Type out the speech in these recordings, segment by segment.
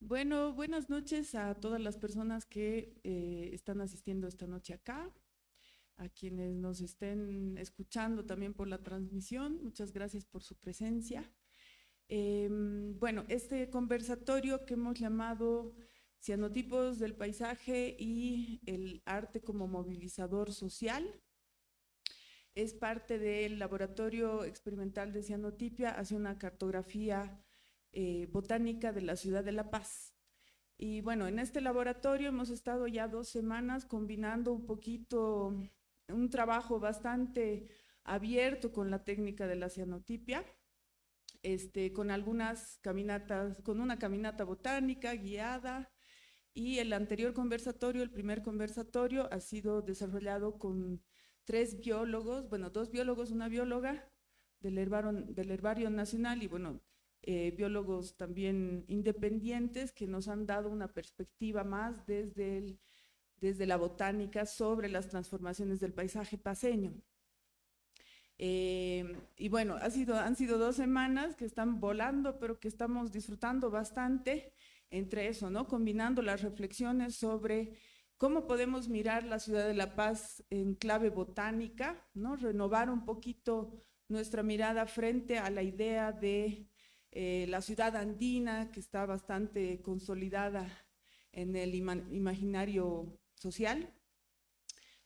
Bueno, buenas noches a todas las personas que están asistiendo esta noche acá, a quienes nos estén escuchando también por la transmisión. Muchas gracias por su presencia. Bueno, este conversatorio que hemos llamado Cianotipos del paisaje y el arte como movilizador social es parte del Laboratorio Experimental de Cianotipia hacia una cartografía botánica de la ciudad de La Paz. Y bueno, en este laboratorio hemos estado ya 2 semanas combinando un poquito, un trabajo bastante abierto con la técnica de la cianotipia, con algunas caminatas, con una caminata botánica guiada. Y el anterior conversatorio, el primer conversatorio, ha sido desarrollado con 3 biólogos, bueno, 2 biólogos, una bióloga del Herbario Nacional y bueno, biólogos también independientes que nos han dado una perspectiva más desde la botánica sobre las transformaciones del paisaje paseño. Y bueno, han sido 2 semanas que están volando, pero que estamos disfrutando bastante entre eso, ¿no? Combinando las reflexiones sobre cómo podemos mirar la ciudad de La Paz en clave botánica, ¿no? Renovar un poquito nuestra mirada frente a la idea de la ciudad andina que está bastante consolidada en el imaginario social,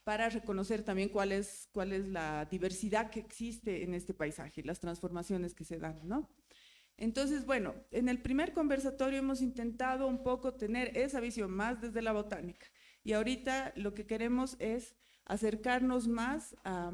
para reconocer también cuál es la diversidad que existe en este paisaje, las transformaciones que se dan, ¿no? Entonces, bueno, en el primer conversatorio hemos intentado un poco tener esa visión más desde la botánica y ahorita lo que queremos es acercarnos más a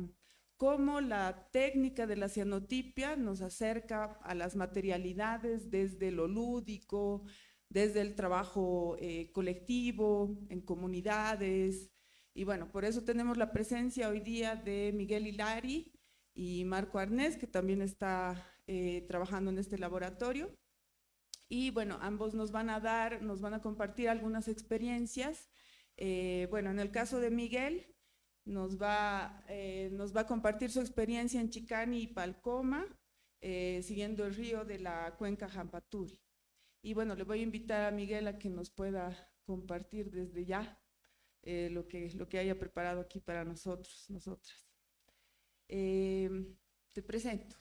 cómo la técnica de la cianotipia nos acerca a las materialidades desde lo lúdico, desde el trabajo colectivo, en comunidades. Y bueno, por eso tenemos la presencia hoy día de Miguel Hilari y Marco Arnés, que también está trabajando en este laboratorio. Y bueno, ambos nos van a compartir algunas experiencias. Bueno, en el caso de Miguel, nos va a compartir su experiencia en Chicani y Palcoma, siguiendo el río de la cuenca Jampaturi. Y bueno, le voy a invitar a Miguel a que nos pueda compartir desde ya lo que haya preparado aquí para nosotros, nosotras. Eh, Te presento.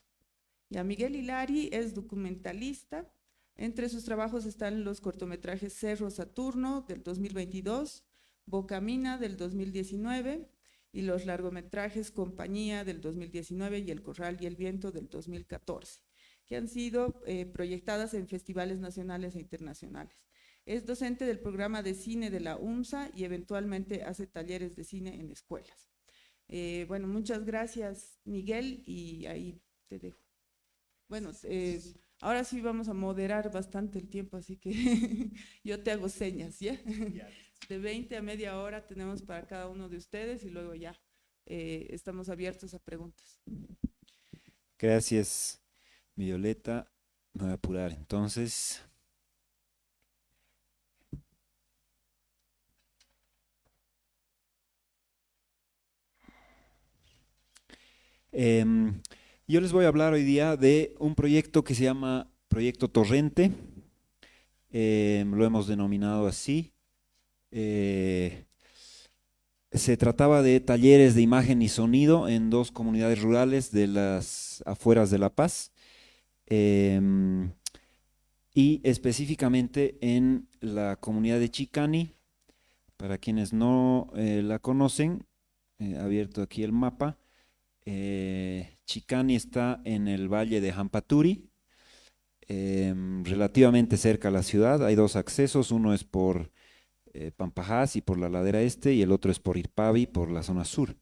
Ya, Miguel Hilari es documentalista. Entre sus trabajos están los cortometrajes Cerro Saturno del 2022, Bocamina del 2019 y los largometrajes Compañía del 2019 y El Corral y el Viento del 2014, que han sido proyectadas en festivales nacionales e internacionales. Es docente del programa de cine de la UMSA y eventualmente hace talleres de cine en escuelas. Bueno, muchas gracias, Miguel, y ahí te dejo. Bueno, ahora sí vamos a moderar bastante el tiempo, así que yo te hago señas, ¿ya? De 20 a media hora tenemos para cada uno de ustedes y luego ya estamos abiertos a preguntas. Gracias, Violeta. Me voy a apurar entonces. Em, yo les voy a hablar hoy día de un proyecto que se llama Proyecto Torrente. Lo hemos denominado así. Eh, Se trataba de talleres de imagen y sonido en dos comunidades rurales de las afueras de La Paz. em, y específicamente en la comunidad de Chicani. Para quienes no la conocen, abierto aquí el mapa. Chicani está en el valle de Jampaturi, relativamente cerca a la ciudad. Hay dos accesos, uno es por Pampajás y por la ladera este, y el otro es por Irpavi, por la zona sur.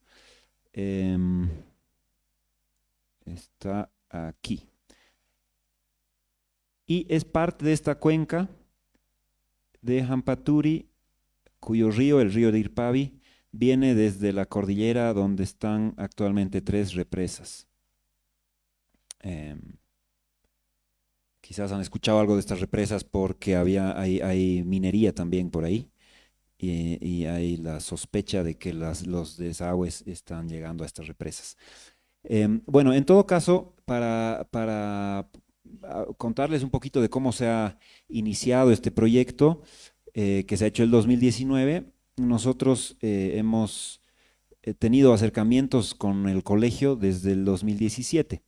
Em, Está aquí. Y es parte de esta cuenca de Jampaturi, cuyo río, el río de Irpavi, viene desde la cordillera donde están actualmente tres represas. Em, Quizás han escuchado algo de estas represas porque hay minería también por ahí, y hay la sospecha de que los desagües están llegando a estas represas. Bueno, en todo caso, para contarles un poquito de cómo se ha iniciado este proyecto que se ha hecho el 2019. Nosotros hemos tenido acercamientos con el colegio desde el 2017.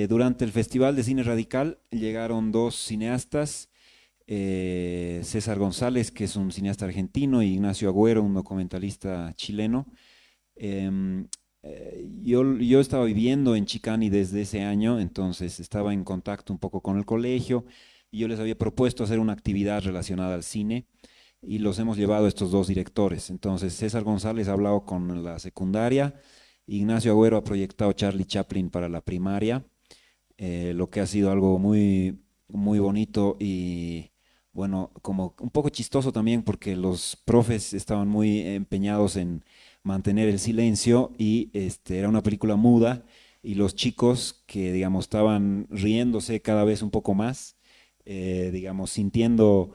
Durante el Festival de Cine Radical llegaron dos cineastas, César González, que es un cineasta argentino, y Ignacio Agüero, un documentalista chileno. Yo estaba viviendo en Chicani desde ese año, entonces estaba en contacto un poco con el colegio y yo les había propuesto hacer una actividad relacionada al cine y los hemos llevado a estos dos directores. Entonces César González ha hablado con la secundaria, Ignacio Agüero ha proyectado Charlie Chaplin para la primaria, lo que ha sido algo muy, muy bonito y bueno, como un poco chistoso también porque los profes estaban muy empeñados en mantener el silencio y era una película muda y los chicos que, digamos, estaban riéndose cada vez un poco más, digamos, sintiendo,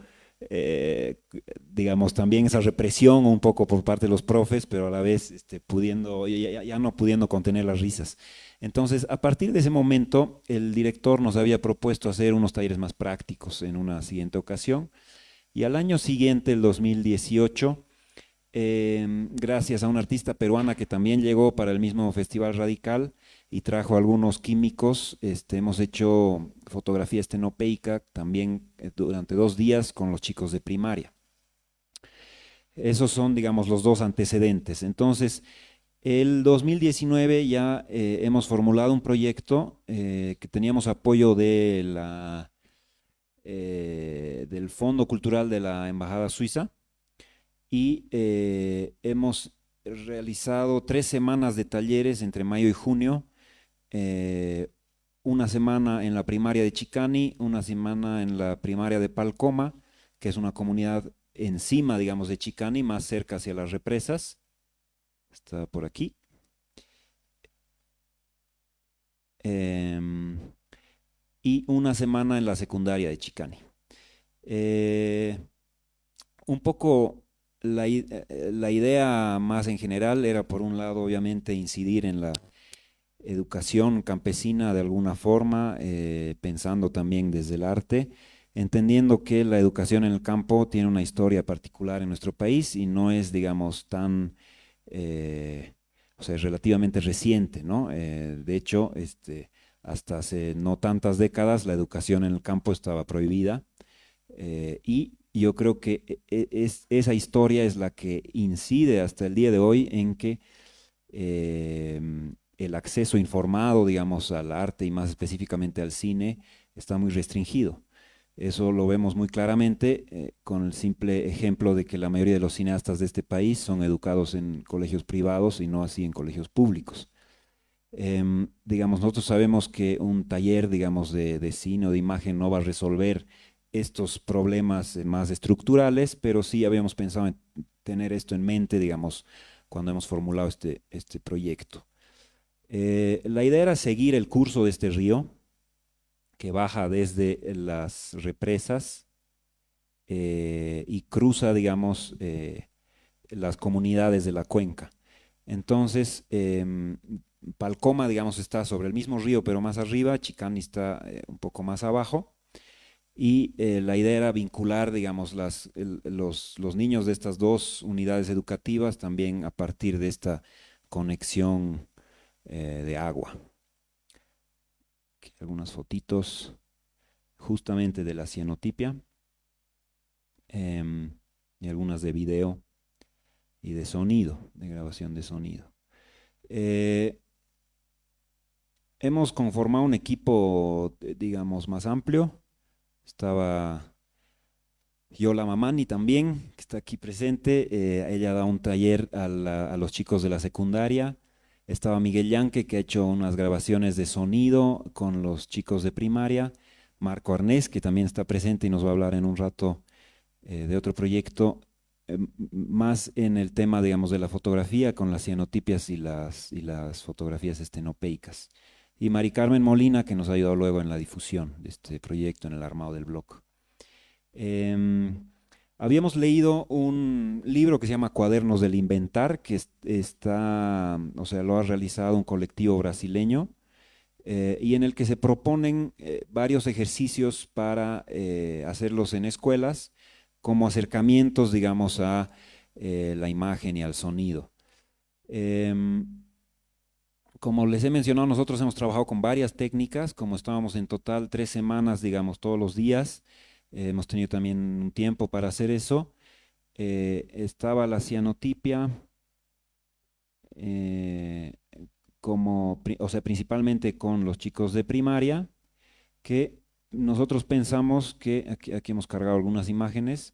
digamos, también esa represión un poco por parte de los profes, pero a la vez pudiendo, ya no pudiendo contener las risas. Entonces, a partir de ese momento, el director nos había propuesto hacer unos talleres más prácticos en una siguiente ocasión y al año siguiente, el 2018, gracias a una artista peruana que también llegó para el mismo Festival Radical y trajo algunos químicos, hemos hecho fotografía estenopeica también durante 2 días con los chicos de primaria. Esos son, digamos, los dos antecedentes. Entonces, el 2019 ya hemos formulado un proyecto que teníamos apoyo de del Fondo Cultural de la Embajada Suiza y hemos realizado 3 semanas de talleres entre mayo y junio, una semana en la primaria de Chicani, una semana en la primaria de Palcoma, que es una comunidad encima, digamos, de Chicani, más cerca hacia las represas, está por aquí. Y una semana en la secundaria de Chicani. Un poco la idea más en general era, por un lado, obviamente, incidir en la educación campesina de alguna forma, pensando también desde el arte, entendiendo que la educación en el campo tiene una historia particular en nuestro país y no es, digamos, tan, o sea, es relativamente reciente, ¿no? De hecho, hasta hace no tantas décadas la educación en el campo estaba prohibida y yo creo que esa historia es la que incide hasta el día de hoy en que el acceso informado, digamos, al arte y más específicamente al cine está muy restringido. Eso lo vemos muy claramente con el simple ejemplo de que la mayoría de los cineastas de este país son educados en colegios privados y no así en colegios públicos. Digamos, nosotros sabemos que un taller, digamos, de cine o de imagen no va a resolver estos problemas más estructurales, pero sí habíamos pensado en tener esto en mente, digamos, cuando hemos formulado este proyecto. La idea era seguir el curso de este río, que baja desde las represas y cruza, digamos, las comunidades de la cuenca. Entonces, Palcoma, digamos, está sobre el mismo río, pero más arriba, Chicani está un poco más abajo, y la idea era vincular, digamos, los niños de estas dos unidades educativas también a partir de esta conexión de agua. Aquí algunas fotitos justamente de la cianotipia y algunas de video y de sonido, de grabación de sonido. Hemos conformado un equipo, digamos, más amplio. Estaba Yola Mamani también, que está aquí presente. Ella da un taller a los chicos de la secundaria. Estaba Miguel Yanque, que ha hecho unas grabaciones de sonido con los chicos de primaria. Marco Arnés, que también está presente y nos va a hablar en un rato de otro proyecto, más en el tema, digamos, de la fotografía con las cianotipias y las fotografías estenopeicas. Y Mari Carmen Molina, que nos ha ayudado luego en la difusión de este proyecto en el armado del blog. Habíamos leído un libro que se llama Cuadernos del Inventar, que está, o sea, lo ha realizado un colectivo brasileño, y en el que se proponen varios ejercicios para hacerlos en escuelas como acercamientos, digamos, a la imagen y al sonido. Como les he mencionado, nosotros hemos trabajado con varias técnicas, como estábamos en total 3 semanas, digamos, todos los días. Hemos tenido también un tiempo para hacer eso. Estaba la cianotipia, eh, o sea, principalmente con los chicos de primaria, que nosotros pensamos que, aquí hemos cargado algunas imágenes,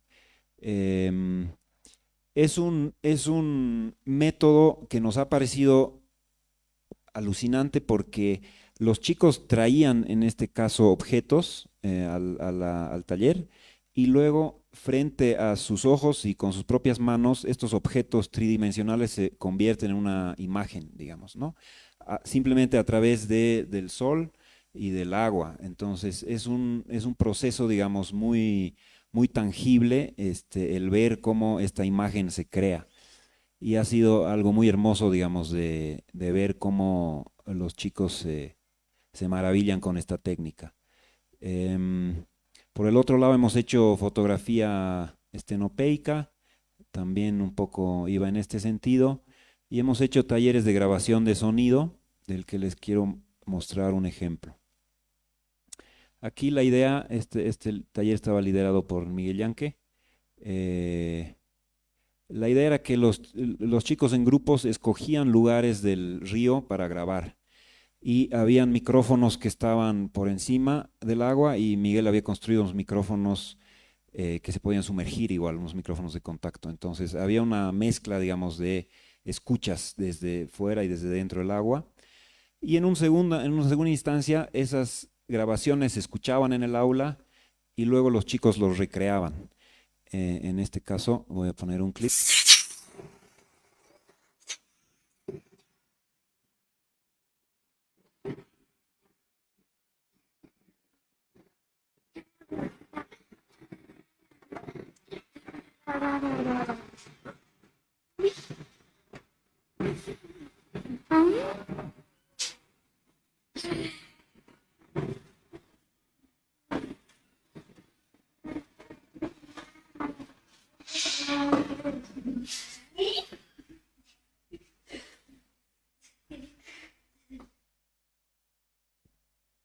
em, es un método que nos ha parecido alucinante porque los chicos traían en este caso objetos al taller y luego frente a sus ojos y con sus propias manos estos objetos tridimensionales se convierten en una imagen, digamos, ¿no? Simplemente a través del sol y del agua. Entonces es un proceso, digamos, muy tangible el ver cómo esta imagen se crea. Y ha sido algo muy hermoso, digamos, de ver cómo los chicos se maravillan con esta técnica. Em, por el otro lado hemos hecho fotografía estenopeica, también un poco iba en este sentido, y hemos hecho talleres de grabación de sonido, del que les quiero mostrar un ejemplo. Aquí la idea, este taller estaba liderado por Miguel Yanque. La idea era que los chicos en grupos escogían lugares del río para grabar y habían micrófonos que estaban por encima del agua y Miguel había construido unos micrófonos que se podían sumergir igual, unos micrófonos de contacto. Entonces había una mezcla, digamos, de escuchas desde fuera y desde dentro del agua. Y en una segunda instancia esas grabaciones se escuchaban en el aula y luego los chicos los recreaban. En este caso voy a poner un clip.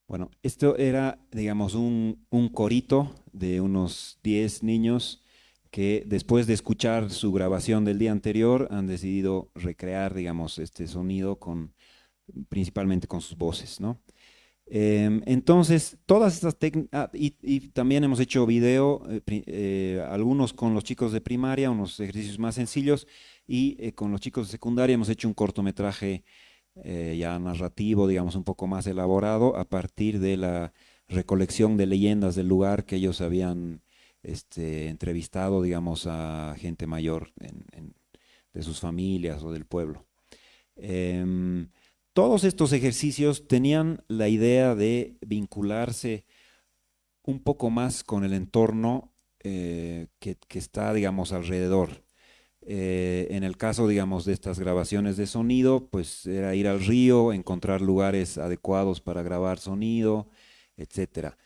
Bueno, esto era, digamos, un corito de unos 10 niños que después de escuchar su grabación del día anterior han decidido recrear, digamos, este sonido principalmente con sus voces, ¿no? Entonces, todas estas técnicas, y también hemos hecho video, algunos con los chicos de primaria, unos ejercicios más sencillos, y con los chicos de secundaria hemos hecho un cortometraje ya narrativo, digamos, un poco más elaborado, a partir de la recolección de leyendas del lugar que ellos habían entrevistado, digamos, a gente mayor de sus familias o del pueblo. Todos estos ejercicios tenían la idea de vincularse un poco más con el entorno que está, digamos, alrededor. En el caso, digamos, de estas grabaciones de sonido, pues era ir al río, encontrar lugares adecuados para grabar sonido, etcétera.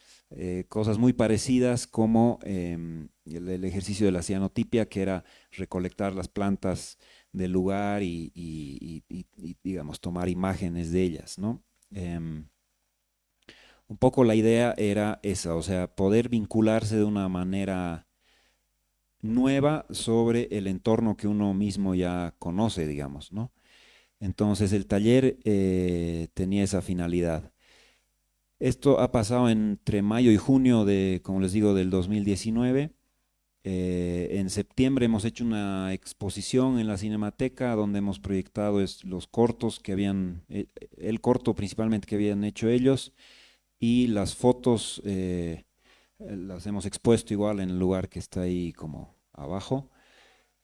Cosas muy parecidas como el ejercicio de la cianotipia, que era recolectar las plantas del lugar y, digamos, tomar imágenes de ellas, ¿no? Un poco la idea era esa, o sea, poder vincularse de una manera nueva sobre el entorno que uno mismo ya conoce, digamos, ¿no? Entonces el taller tenía esa finalidad. Esto ha pasado entre mayo y junio de, como les digo, del 2019. En septiembre hemos hecho una exposición en la Cinemateca donde hemos proyectado los cortos que habían, el corto principalmente que habían hecho ellos y las fotos las hemos expuesto igual en el lugar que está ahí como abajo.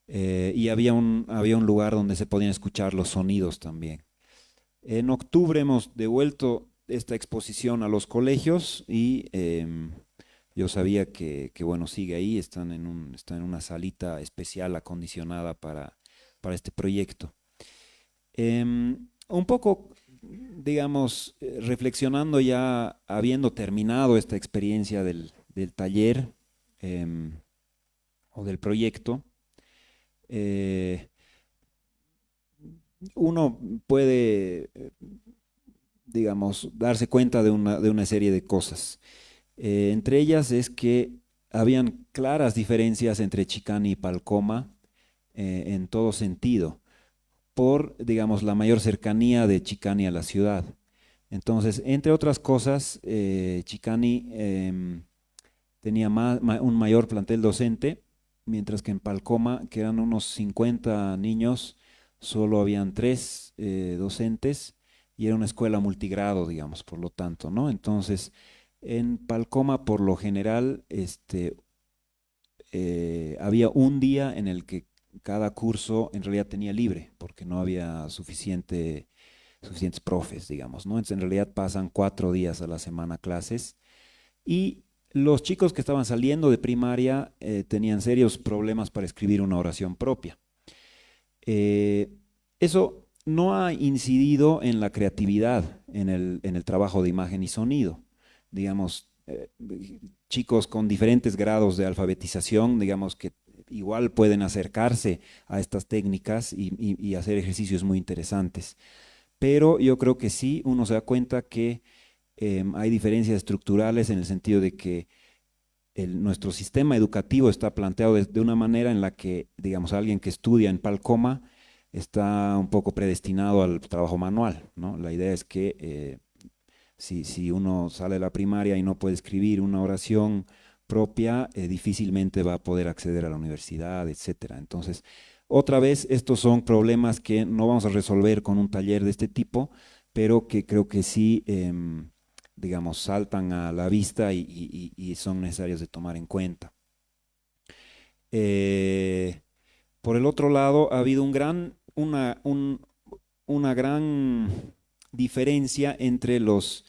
Y había un lugar donde se podían escuchar los sonidos también. En octubre hemos devuelto esta exposición a los colegios y yo sabía bueno, sigue ahí, están en una salita especial acondicionada para este proyecto. Un poco digamos, reflexionando ya, habiendo terminado esta experiencia del taller o del proyecto, eh, uno puede, digamos, darse cuenta de una serie de cosas. Entre ellas es que habían claras diferencias entre Chicani y Palcoma en todo sentido, por, digamos, la mayor cercanía de Chicani a la ciudad. Entonces, entre otras cosas, Chicani tenía un mayor plantel docente, mientras que en Palcoma, que eran unos 50 niños, solo habían 3 docentes y era una escuela multigrado, digamos, por lo tanto, ¿no? Entonces, en Palcoma, por lo general, había un día en el que cada curso en realidad tenía libre, porque no había suficientes profes, digamos, ¿no? Entonces, en realidad pasan 4 días a la semana clases y los chicos que estaban saliendo de primaria tenían serios problemas para escribir una oración propia. Eso no ha incidido en la creatividad, en el trabajo de imagen y sonido. Digamos, chicos con diferentes grados de alfabetización, digamos que igual pueden acercarse a estas técnicas y hacer ejercicios muy interesantes. Pero yo creo que sí, uno se da cuenta que hay diferencias estructurales en el sentido de que nuestro sistema educativo está planteado de una manera en la que, digamos, alguien que estudia en Palcoma está un poco predestinado al trabajo manual, ¿no? La idea es que si uno sale de la primaria y no puede escribir una oración propia, difícilmente va a poder acceder a la universidad, etcétera. Entonces, otra vez, estos son problemas que no vamos a resolver con un taller de este tipo, pero que creo que sí, digamos, saltan a la vista y son necesarios de tomar en cuenta. Por el otro lado, ha habido una gran diferencia entre los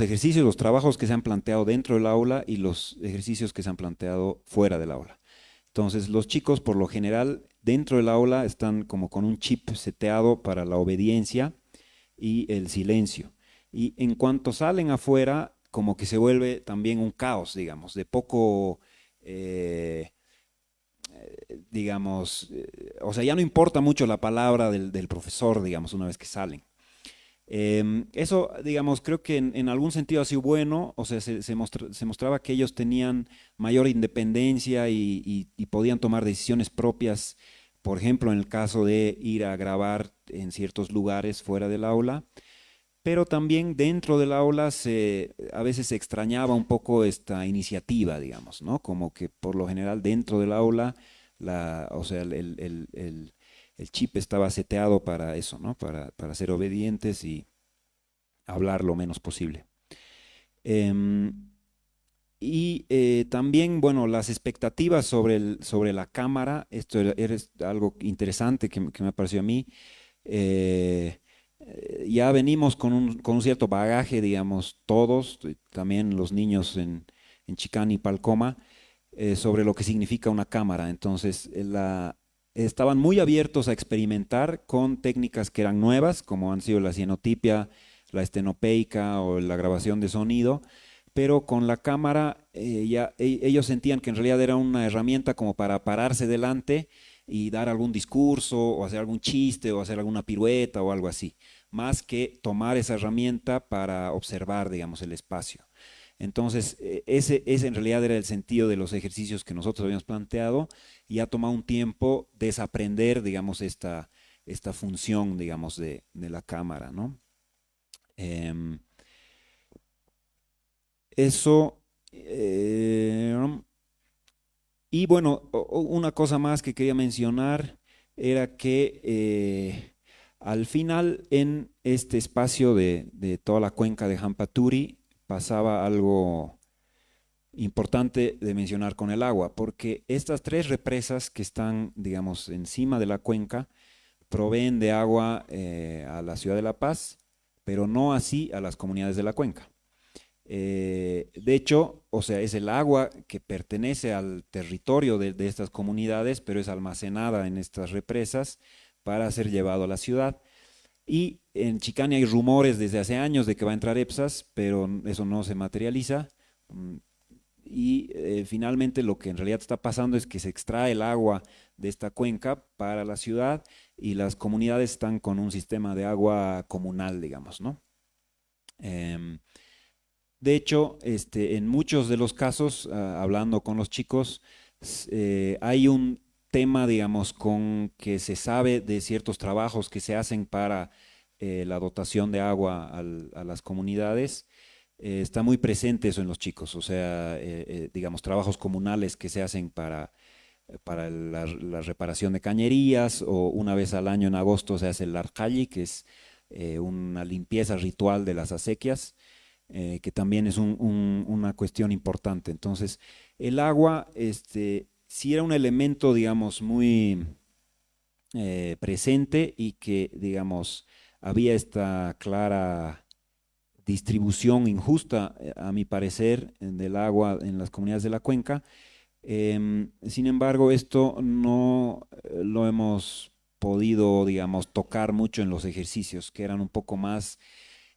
ejercicios, los trabajos que se han planteado dentro del aula y los ejercicios que se han planteado fuera del aula. Entonces, los chicos, por lo general, dentro del aula están como con un chip seteado para la obediencia y el silencio. Y en cuanto salen afuera, como que se vuelve también un caos, digamos, de poco, digamos, o sea, ya no importa mucho la palabra del profesor, digamos, una vez que salen. Eso, digamos, creo que en algún sentido ha sido bueno, o sea, se mostraba que ellos tenían mayor independencia y podían tomar decisiones propias, por ejemplo, en el caso de ir a grabar en ciertos lugares fuera del aula, pero también dentro del aula a veces se extrañaba un poco esta iniciativa, digamos, ¿no? Como que por lo general dentro del aula, o sea, el chip estaba seteado para eso, ¿no? Para ser obedientes y hablar lo menos posible. También, bueno, las expectativas sobre la cámara, esto es algo interesante que me pareció a mí. Ya venimos con un cierto bagaje, digamos, todos, también los niños en Chicani y Palcoma, sobre lo que significa una cámara. Entonces, estaban muy abiertos a experimentar con técnicas que eran nuevas, como han sido la cianotipia, la estenopeica o la grabación de sonido, pero con la cámara ellos sentían que en realidad era una herramienta como para pararse delante y dar algún discurso o hacer algún chiste o hacer alguna pirueta o algo así, más que tomar esa herramienta para observar, digamos, el espacio. Entonces, ese en realidad era el sentido de los ejercicios que nosotros habíamos planteado y ha tomado un tiempo desaprender, digamos, esta función, digamos, de la cámara, ¿no? Eso, y bueno, una cosa más que quería mencionar era que al final en este espacio de toda la cuenca de Jampaturi pasaba algo importante de mencionar con el agua, porque estas 3 represas que están, digamos, encima de la cuenca proveen de agua a la ciudad de La Paz, pero no así a las comunidades de la cuenca. De hecho, o sea, es el agua que pertenece al territorio de estas comunidades, pero es almacenada en estas represas para ser llevado a la ciudad. Y en Chicani hay rumores desde hace años de que va a entrar EPSAS, pero eso no se materializa. Y finalmente lo que en realidad está pasando es que se extrae el agua de esta cuenca para la ciudad y las comunidades están con un sistema de agua comunal, digamos, ¿no? Em, de hecho, en muchos de los casos, hablando con los chicos, hay un tema, digamos, con que se sabe de ciertos trabajos que se hacen para la dotación de agua a las comunidades. Está muy presente eso en los chicos, o sea, digamos, trabajos comunales que se hacen para la reparación de cañerías, o una vez al año en agosto se hace el Arcalli, que es una limpieza ritual de las acequias, que también es una cuestión importante. Entonces, el agua, sí era un elemento, digamos, muy presente, y que, digamos, había esta clara distribución injusta, a mi parecer, del agua en las comunidades de la cuenca. Sin embargo, esto no lo hemos podido, digamos, tocar mucho en los ejercicios, que eran un poco más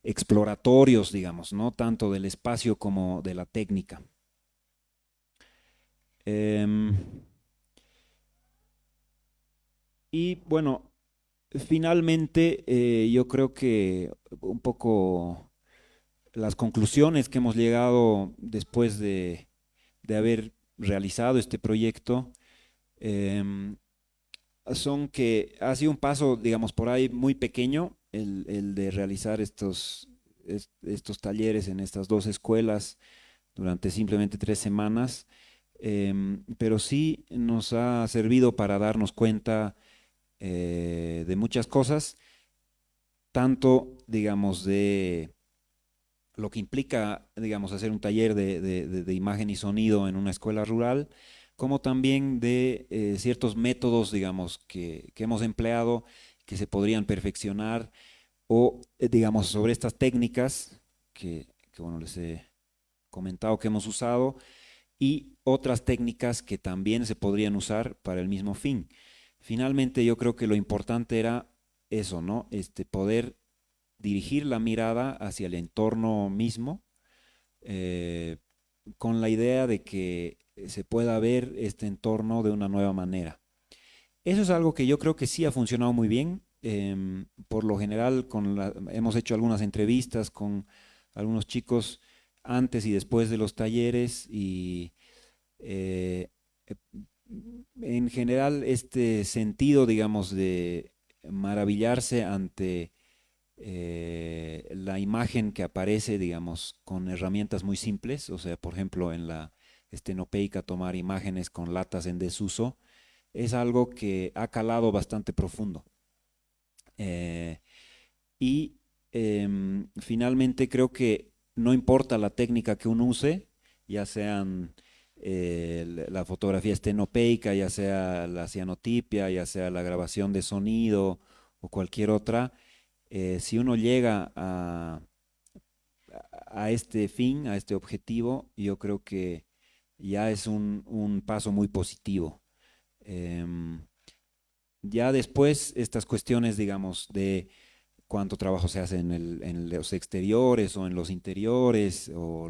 exploratorios, digamos, ¿no? Tanto del espacio como de la técnica. Em, y bueno, finalmente yo creo que un poco las conclusiones que hemos llegado después de haber realizado este proyecto, em, son que ha sido un paso, digamos, por ahí muy pequeño el de realizar estos talleres en estas dos escuelas durante simplemente 3 semanas, pero sí nos ha servido para darnos cuenta de muchas cosas, tanto, digamos, de lo que implica, digamos, hacer un taller de imagen y sonido en una escuela rural, como también de ciertos métodos, digamos, que hemos empleado, que se podrían perfeccionar, o, digamos, sobre estas técnicas bueno, les he comentado que hemos usado, y otras técnicas que también se podrían usar para el mismo fin. Finalmente, yo creo que lo importante era eso, ¿no? Poder dirigir la mirada hacia el entorno mismo, eh, con la idea de que se pueda ver este entorno de una nueva manera. Eso es algo que yo creo que sí ha funcionado muy bien. Por lo general, hemos hecho algunas entrevistas con algunos chicos antes y después de los talleres, y eh, eh, en general este sentido, digamos, de maravillarse ante la imagen que aparece, digamos, con herramientas muy simples, o sea, por ejemplo, en la estenopeica, tomar imágenes con latas en desuso, es algo que ha calado bastante profundo. Eh, y finalmente creo que no importa la técnica que uno use, ya sean la fotografía estenopeica, ya sea la cianotipia, ya sea la grabación de sonido o cualquier otra, si uno llega a este fin, a este objetivo, yo creo que ya es un paso muy positivo. Em, ya después, estas cuestiones, digamos, de cuánto trabajo se hace en los exteriores o en los interiores, o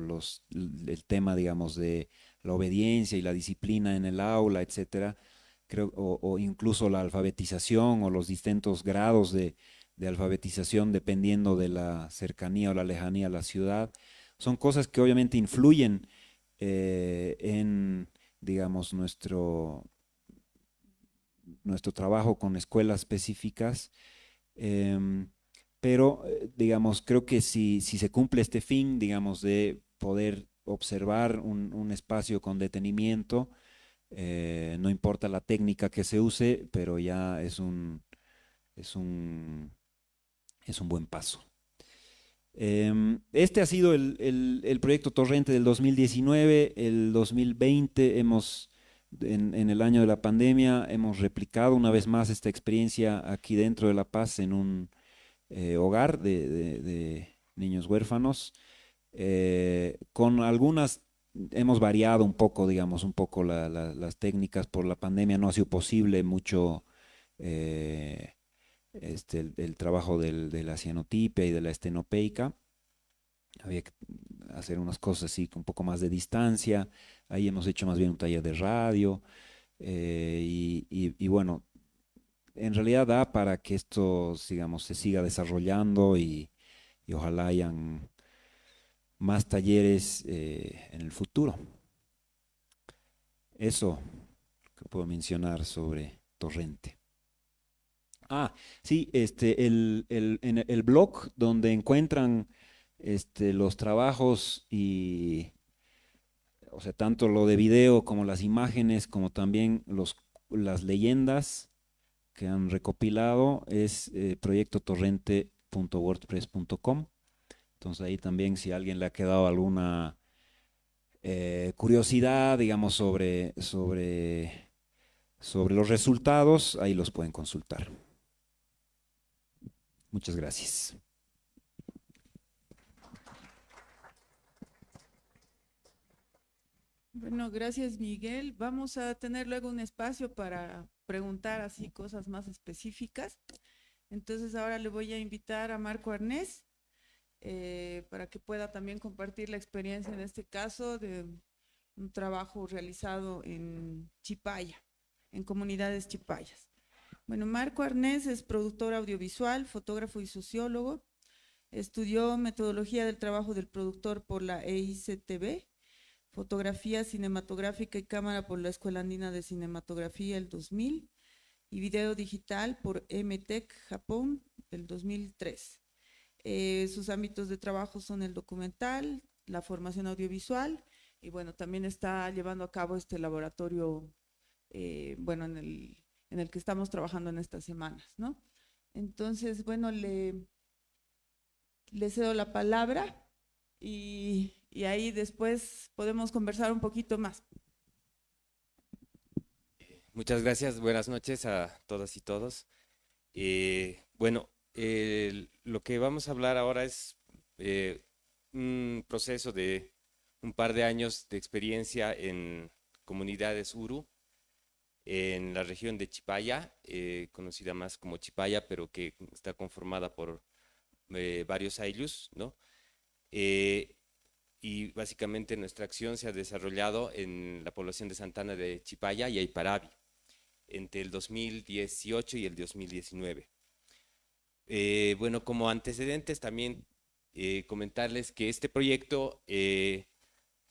el tema, digamos, de la obediencia y la disciplina en el aula, etcétera, creo, o incluso la alfabetización o los distintos grados de alfabetización dependiendo de la cercanía o la lejanía a la ciudad, son cosas que obviamente influyen en, digamos, nuestro trabajo con escuelas específicas. em, pero, digamos, creo que si se cumple este fin, digamos, de poder observar un espacio con detenimiento, no importa la técnica que se use, pero ya es un, es un buen paso. Este ha sido el proyecto Torrente del 2019. El 2020 en el año de la pandemia, hemos replicado una vez más esta experiencia aquí dentro de La Paz, en un hogar de niños huérfanos. Con algunas hemos variado un poco, digamos, un poco las técnicas. Por la pandemia no ha sido posible mucho el trabajo de la cianotipia y de la estenopeica. Había que hacer unas cosas así con un poco más de distancia. Ahí hemos hecho más bien un taller de radio. Y bueno, en realidad da para que esto, digamos, se siga desarrollando y ojalá hayan más talleres en el futuro. Eso que puedo mencionar sobre Torrente. Ah, sí, en el blog donde encuentran los trabajos y, o sea, tanto lo de video como las imágenes, como también las leyendas que han recopilado, es proyectotorrente.wordpress.com. Entonces ahí también si a alguien le ha quedado alguna curiosidad, digamos, sobre los resultados, ahí los pueden consultar. Muchas gracias. Bueno, gracias Miguel. Vamos a tener luego un espacio para preguntar así cosas más específicas. Entonces ahora le voy a invitar a Marco Arnés para que pueda también compartir la experiencia en este caso de un trabajo realizado en Chipaya, en comunidades chipayas. Bueno, Marco Arnés es productor audiovisual, fotógrafo y sociólogo. Estudió metodología del trabajo del productor por la EICTB, fotografía cinematográfica y cámara por la Escuela Andina de Cinematografía el 2000 y video digital por MTech Japón el 2003. Sus ámbitos de trabajo son el documental, la formación audiovisual y bueno, también está llevando a cabo este laboratorio, bueno, en el que estamos trabajando en estas semanas, ¿no? Entonces, bueno, le cedo la palabra y ahí después podemos conversar un poquito más. Muchas gracias, buenas noches a todas y todos. Bueno, lo que vamos a hablar ahora es un proceso de un par de años de experiencia en comunidades Uru, en la región de Chipaya, conocida más como Chipaya, pero que está conformada por varios ayllus, ¿no? Y básicamente nuestra acción se ha desarrollado en la población de Santana de Chipaya y Aiparabi, entre el 2018 y el 2019. Bueno, como antecedentes también comentarles que este proyecto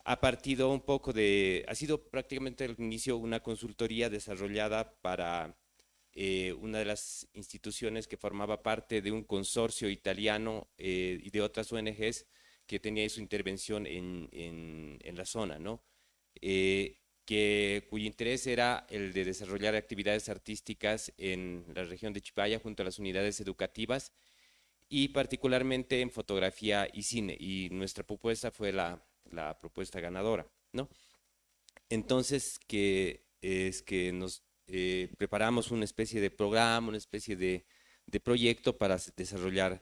ha partido un poco ha sido prácticamente al inicio una consultoría desarrollada para una de las instituciones que formaba parte de un consorcio italiano y de otras ONGs que tenía su intervención en la zona, ¿no? Cuyo interés era el de desarrollar actividades artísticas en la región de Chipaya junto a las unidades educativas y particularmente en fotografía y cine. Y nuestra propuesta fue la propuesta ganadora, ¿no? Entonces, es que nos preparamos una especie de programa, una especie de proyecto para desarrollar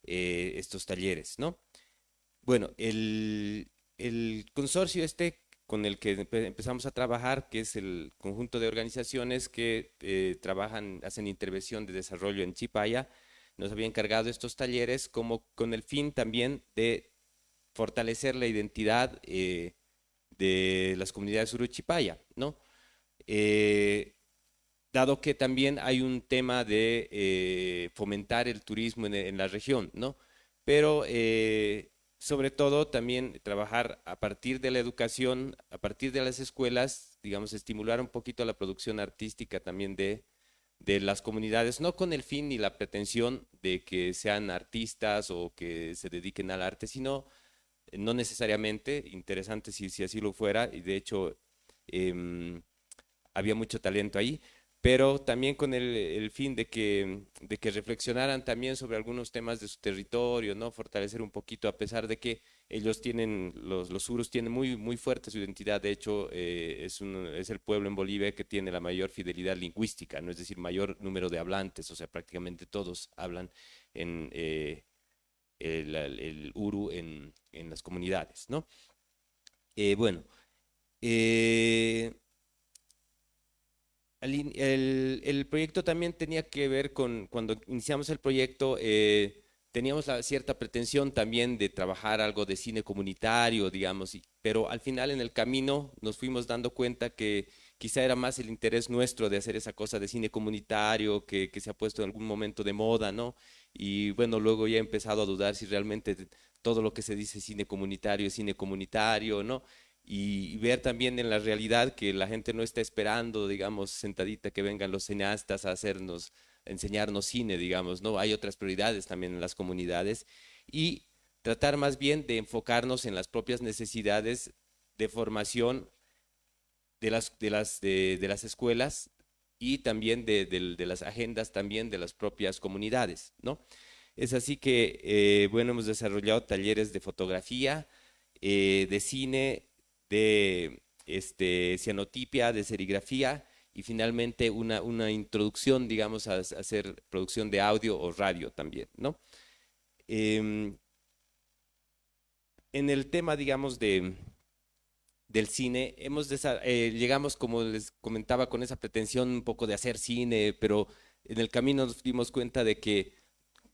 estos talleres, ¿no? Bueno, el consorcio con el que empezamos a trabajar, que es el conjunto de organizaciones que hacen intervención de desarrollo en Chipaya, nos había encargado estos talleres como con el fin también de fortalecer la identidad de las comunidades Uruchipaya, ¿no? Dado que también hay un tema de fomentar el turismo en la región, ¿no? Pero sobre todo también trabajar a partir de la educación, a partir de las escuelas, digamos, estimular un poquito la producción artística también de las comunidades, no con el fin ni la pretensión de que sean artistas o que se dediquen al arte, sino no necesariamente, interesante si así lo fuera, y de hecho había mucho talento ahí, pero también con el fin de que reflexionaran también sobre algunos temas de su territorio, ¿no? Fortalecer un poquito, a pesar de que ellos tienen, los surus tienen muy, muy fuerte su identidad. De hecho, es el pueblo en Bolivia que tiene la mayor fidelidad lingüística, ¿no? Es decir, mayor número de hablantes, o sea, prácticamente todos hablan en el uru en las comunidades, ¿no? Bueno, El proyecto también tenía que ver con, cuando iniciamos el proyecto, teníamos cierta pretensión también de trabajar algo de cine comunitario, digamos, pero al final en el camino nos fuimos dando cuenta que quizá era más el interés nuestro de hacer esa cosa de cine comunitario que se ha puesto en algún momento de moda, ¿no? Y bueno, luego ya he empezado a dudar si realmente todo lo que se dice cine comunitario es cine comunitario, ¿no? Y ver también en la realidad que la gente no está esperando, digamos, sentadita que vengan los cineastas a hacernos, a enseñarnos cine, digamos, ¿no? Hay otras prioridades también en las comunidades y tratar más bien de enfocarnos en las propias necesidades de formación de las escuelas y también de las agendas también de las propias comunidades, ¿no? Es así que, bueno, hemos desarrollado talleres de fotografía, de cine, de cianotipia, de serigrafía y finalmente una introducción, digamos, a hacer producción de audio o radio también, ¿no? Em, en el tema, digamos, del cine, llegamos, como les comentaba, con esa pretensión un poco de hacer cine, pero en el camino nos dimos cuenta de que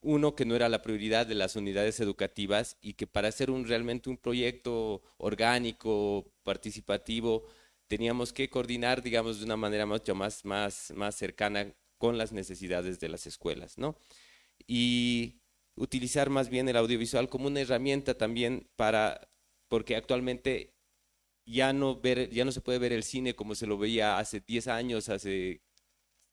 uno, que no era la prioridad de las unidades educativas y que para hacer realmente un proyecto orgánico, participativo, teníamos que coordinar, digamos, de una manera mucho más cercana con las necesidades de las escuelas, ¿no? Y utilizar más bien el audiovisual como una herramienta también porque actualmente ya no se puede ver el cine como se lo veía hace 10 años, hace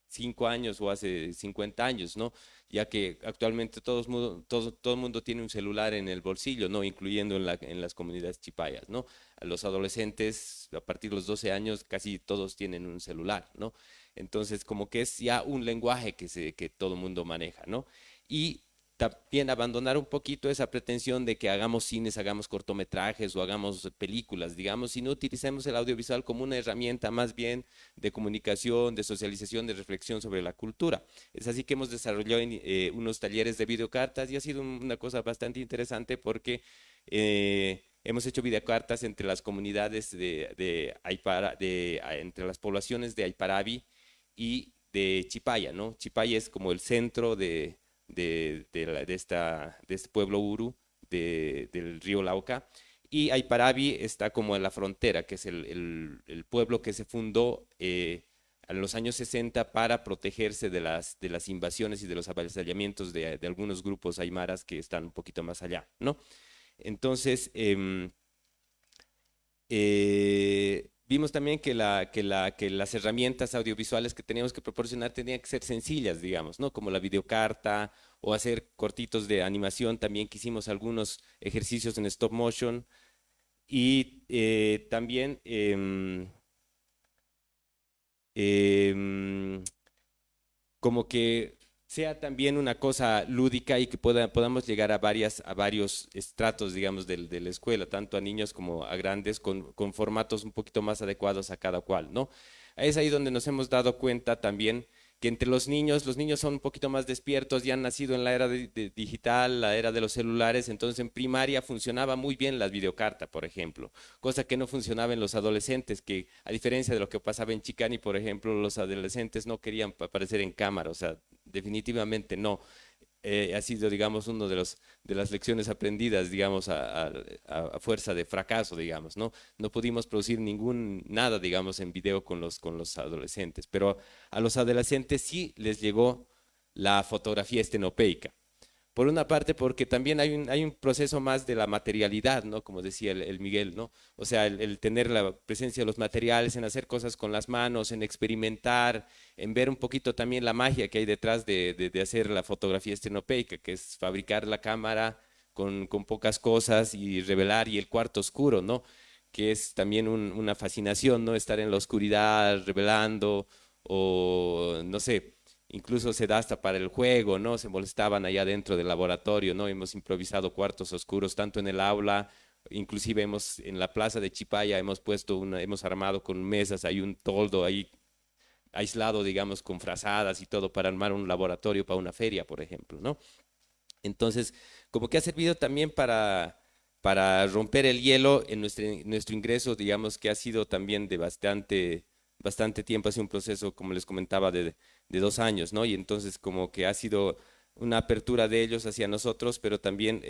5 años o hace 50 años, ¿no? Ya que actualmente todo el mundo tiene un celular en el bolsillo, ¿no? Incluyendo en las comunidades chipayas, ¿no? A los adolescentes, a partir de los 12 años, casi todos tienen un celular, ¿no? Entonces, como que es ya un lenguaje que todo el mundo maneja, ¿no? Y también abandonar un poquito esa pretensión de que hagamos cines, hagamos cortometrajes o hagamos películas, digamos, sino utilicemos el audiovisual como una herramienta más bien de comunicación, de socialización, de reflexión sobre la cultura. Es así que hemos desarrollado unos talleres de videocartas y ha sido una cosa bastante interesante porque hemos hecho videocartas entre las comunidades entre las poblaciones de Aiparabi y de Chipaya, ¿no? Chipaya es como el centro de este pueblo Uru del río Lauca. Y Aiparabi está como en la frontera, que es el pueblo que se fundó en los años 60 para protegerse de las invasiones y de los avasallamientos de algunos grupos aymaras que están un poquito más allá, ¿no? Entonces, vimos también que las herramientas audiovisuales que teníamos que proporcionar tenían que ser sencillas, digamos, ¿no? Como la videocarta o hacer cortitos de animación. También que hicimos algunos ejercicios en stop motion y también como que sea también una cosa lúdica y que podamos llegar a varios estratos, digamos, de la escuela, tanto a niños como a grandes, con formatos un poquito más adecuados a cada cual, ¿no? Es ahí donde nos hemos dado cuenta también que entre los niños son un poquito más despiertos, ya han nacido en la era digital, la era de los celulares, entonces en primaria funcionaba muy bien la videocarta, por ejemplo, cosa que no funcionaba en los adolescentes, que a diferencia de lo que pasaba en Chicani, por ejemplo, los adolescentes no querían aparecer en cámara, o sea, definitivamente no. Ha sido, digamos, uno de las lecciones aprendidas, digamos, a fuerza de fracaso, digamos, ¿no? No pudimos producir nada, digamos, en video con los adolescentes, pero a los adolescentes sí les llegó la fotografía estenopeica. Por una parte, porque también hay un proceso más de la materialidad, ¿no? Como decía el Miguel, ¿no? O sea, el tener la presencia de los materiales, en hacer cosas con las manos, en experimentar, en ver un poquito también la magia que hay detrás de hacer la fotografía estenopeica, que es fabricar la cámara con pocas cosas y revelar, y el cuarto oscuro, ¿no? Que es también una fascinación, ¿no? Estar en la oscuridad, revelando, o no sé. Incluso se da hasta para el juego, ¿no? Se molestaban allá dentro del laboratorio, ¿no? Hemos improvisado cuartos oscuros tanto en el aula, inclusive en la plaza de Chipaya hemos armado con mesas, hay un toldo ahí aislado, digamos, con frazadas y todo para armar un laboratorio para una feria, por ejemplo, ¿no? Entonces, como que ha servido también para romper el hielo en nuestro ingreso, digamos, que ha sido también de bastante tiempo, ha sido un proceso, como les comentaba, de 2 años, ¿no? Y entonces como que ha sido una apertura de ellos hacia nosotros, pero también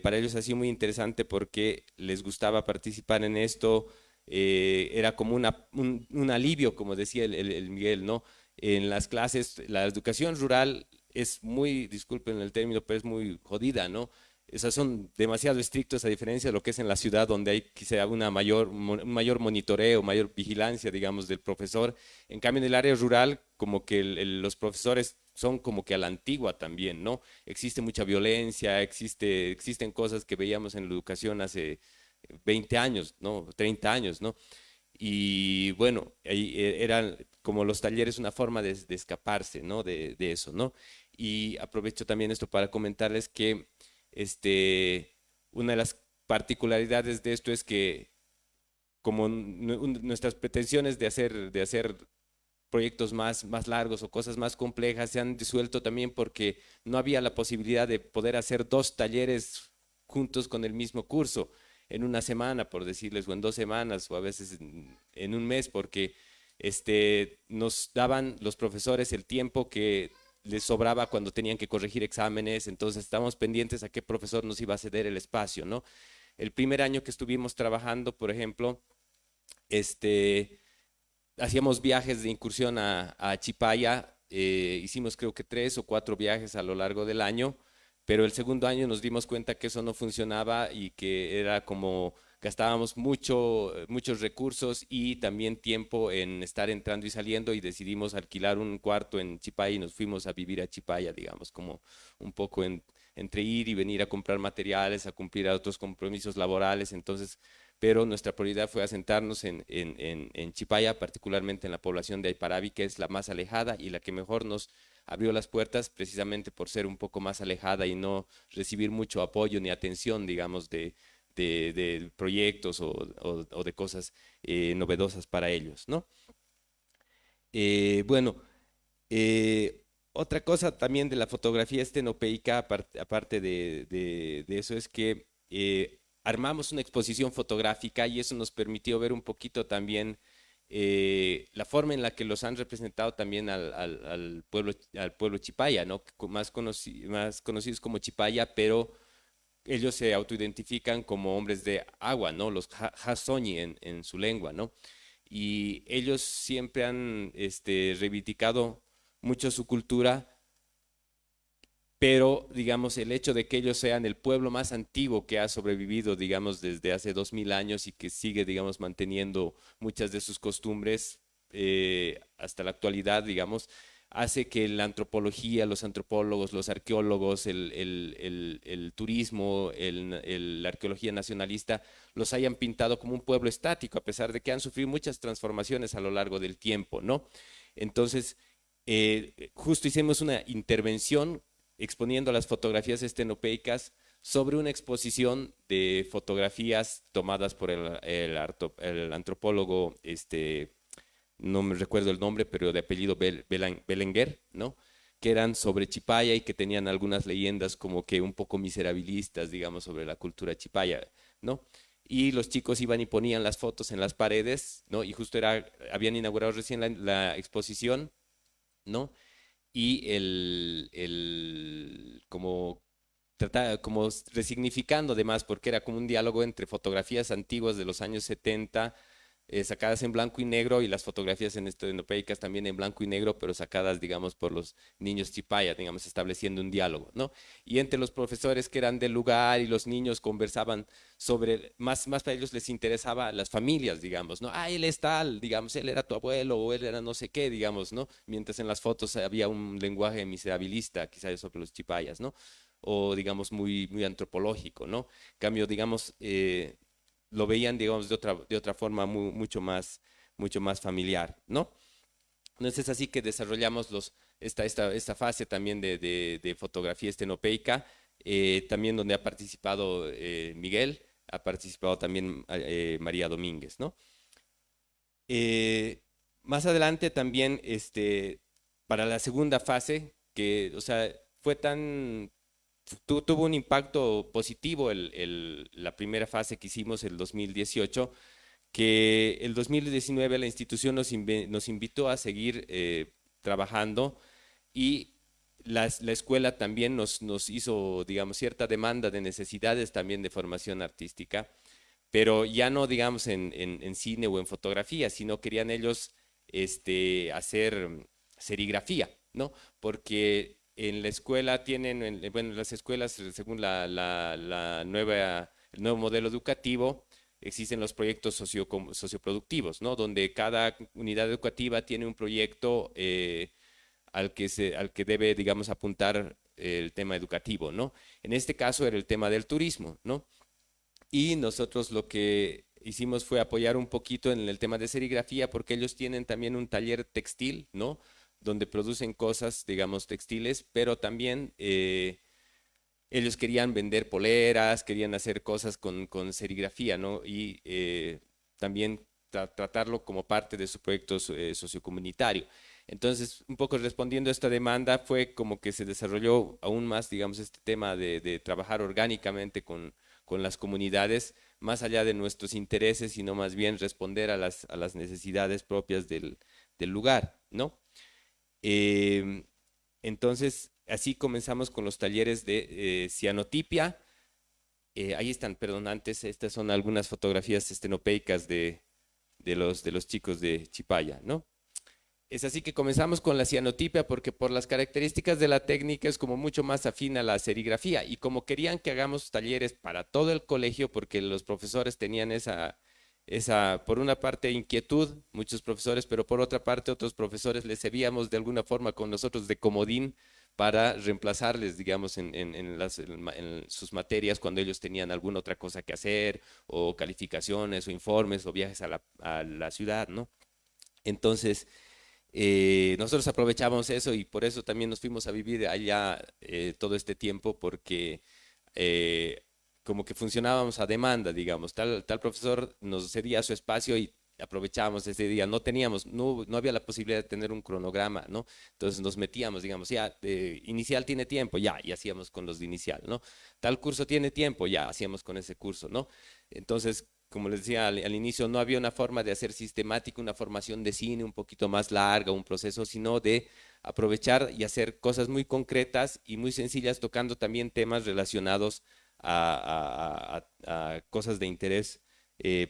para ellos ha sido muy interesante porque les gustaba participar en esto, era como un alivio, como decía el Miguel, ¿no? En las clases, la educación rural es muy, disculpen el término, pero es muy jodida, ¿no? Esas son demasiado estrictos a diferencia de lo que es en la ciudad, donde hay quizá un mayor monitoreo, mayor vigilancia, digamos, del profesor. En cambio, en el área rural, como que los profesores son como que a la antigua también, ¿no? Existe mucha violencia, existen cosas que veíamos en la educación hace 20 años, ¿no? 30 años, ¿no? Y bueno, ahí eran como los talleres una forma de escaparse, ¿no? De eso, ¿no? Y aprovecho también esto para comentarles que una de las particularidades de esto es que como nuestras pretensiones de hacer proyectos más largos o cosas más complejas se han disuelto también porque no había la posibilidad de poder hacer 2 talleres juntos con el mismo curso en una semana, por decirles, o en 2 semanas, o a veces en un mes, porque nos daban los profesores el tiempo que les sobraba cuando tenían que corregir exámenes, entonces estábamos pendientes a qué profesor nos iba a ceder el espacio, ¿no? El primer año que estuvimos trabajando, por ejemplo, hacíamos viajes de incursión a Chipaya, hicimos creo que 3 o 4 viajes a lo largo del año, pero el segundo año nos dimos cuenta que eso no funcionaba y que era como gastábamos muchos recursos y también tiempo en estar entrando y saliendo y decidimos alquilar un cuarto en Chipaya y nos fuimos a vivir a Chipaya, digamos, como un poco entre ir y venir a comprar materiales, a cumplir a otros compromisos laborales, entonces pero nuestra prioridad fue asentarnos en Chipaya, particularmente en la población de Aiparabi, que es la más alejada y la que mejor nos abrió las puertas, precisamente por ser un poco más alejada y no recibir mucho apoyo ni atención, digamos, de proyectos o de cosas novedosas para ellos, ¿no? Bueno, otra cosa también de la fotografía estenopeica, aparte de eso, es que armamos una exposición fotográfica y eso nos permitió ver un poquito también la forma en la que los han representado también al pueblo chipaya, ¿no? Más conocidos como chipaya, pero ellos se autoidentifican como hombres de agua, ¿no? Los Hassoñi en su lengua, ¿no? Y ellos siempre han reivindicado mucho su cultura, pero digamos el hecho de que ellos sean el pueblo más antiguo que ha sobrevivido, digamos, desde hace 2000 años y que sigue, digamos, manteniendo muchas de sus costumbres hasta la actualidad, digamos, hace que la antropología, los antropólogos, los arqueólogos, el turismo, la arqueología nacionalista, los hayan pintado como un pueblo estático, a pesar de que han sufrido muchas transformaciones a lo largo del tiempo, ¿no? Entonces, justo hicimos una intervención exponiendo las fotografías estenopeicas sobre una exposición de fotografías tomadas por el antropólogo, no me recuerdo el nombre, pero de apellido Belenguer, ¿no? Que eran sobre Chipaya y que tenían algunas leyendas como que un poco miserabilistas, digamos, sobre la cultura chipaya, ¿no? Y los chicos iban y ponían las fotos en las paredes, ¿no? Y justo habían inaugurado recién la exposición, ¿no? Y como resignificando además, porque era como un diálogo entre fotografías antiguas de los años 70, sacadas en blanco y negro, y las fotografías estenopeicas también en blanco y negro, pero sacadas, digamos, por los niños chipaya, digamos, estableciendo un diálogo, ¿no? Y entre los profesores que eran del lugar y los niños conversaban sobre, más para ellos les interesaba las familias, digamos, ¿no? Ah, él es tal, digamos, él era tu abuelo o él era no sé qué, digamos, ¿no? Mientras en las fotos había un lenguaje miserabilista, quizás sobre los chipayas, ¿no? O, digamos, muy antropológico, ¿no? En cambio, digamos, lo veían, digamos, de otra forma mucho más familiar, ¿no? Entonces es así que desarrollamos esta fase también de fotografía estenopeica, también donde ha participado Miguel, ha participado también María Domínguez, ¿no? Más adelante también, para la segunda fase, que, o sea, tuvo un impacto positivo la primera fase que hicimos el 2018, que el 2019 la institución nos invitó a seguir trabajando y la escuela también nos hizo, digamos, cierta demanda de necesidades también de formación artística, pero ya no, digamos, en cine o en fotografía, sino querían ellos hacer serigrafía, ¿no? Porque en la escuela tienen, bueno, las escuelas, según el nuevo modelo educativo, existen los proyectos socioproductivos, ¿no? Donde cada unidad educativa tiene un proyecto al que debe, digamos, apuntar el tema educativo, ¿no? En este caso era el tema del turismo, ¿no? Y nosotros lo que hicimos fue apoyar un poquito en el tema de serigrafía porque ellos tienen también un taller textil, ¿no? Donde producen cosas, digamos, textiles, pero también ellos querían vender poleras, querían hacer cosas con serigrafía, ¿no? Y también tratarlo como parte de su proyecto sociocomunitario. Entonces, un poco respondiendo a esta demanda, fue como que se desarrolló aún más, digamos, este tema de trabajar orgánicamente con las comunidades, más allá de nuestros intereses, sino más bien responder a las necesidades propias del lugar, ¿no? Entonces, así comenzamos con los talleres de cianotipia. Ahí están, perdón, antes, estas son algunas fotografías estenopeicas de los chicos de Chipaya, ¿no? Es así que comenzamos con la cianotipia porque por las características de la técnica es como mucho más afín a la serigrafía y como querían que hagamos talleres para todo el colegio porque los profesores tenían por una parte inquietud, muchos profesores, pero por otra parte otros profesores les servíamos de alguna forma con nosotros de comodín para reemplazarles, digamos, en sus materias cuando ellos tenían alguna otra cosa que hacer o calificaciones o informes o viajes a la ciudad, ¿no? Entonces, nosotros aprovechamos eso y por eso también nos fuimos a vivir allá todo este tiempo porque como que funcionábamos a demanda, digamos. Tal profesor nos cedía su espacio y aprovechábamos ese día. No había la posibilidad de tener un cronograma, ¿no? Entonces nos metíamos, digamos, ya, inicial tiene tiempo, ya, y hacíamos con los de inicial, ¿no? Tal curso tiene tiempo, ya, hacíamos con ese curso, ¿no? Entonces, como les decía al inicio, no había una forma de hacer sistemática una formación de cine un poquito más larga, un proceso, sino de aprovechar y hacer cosas muy concretas y muy sencillas, tocando también temas relacionados a cosas de interés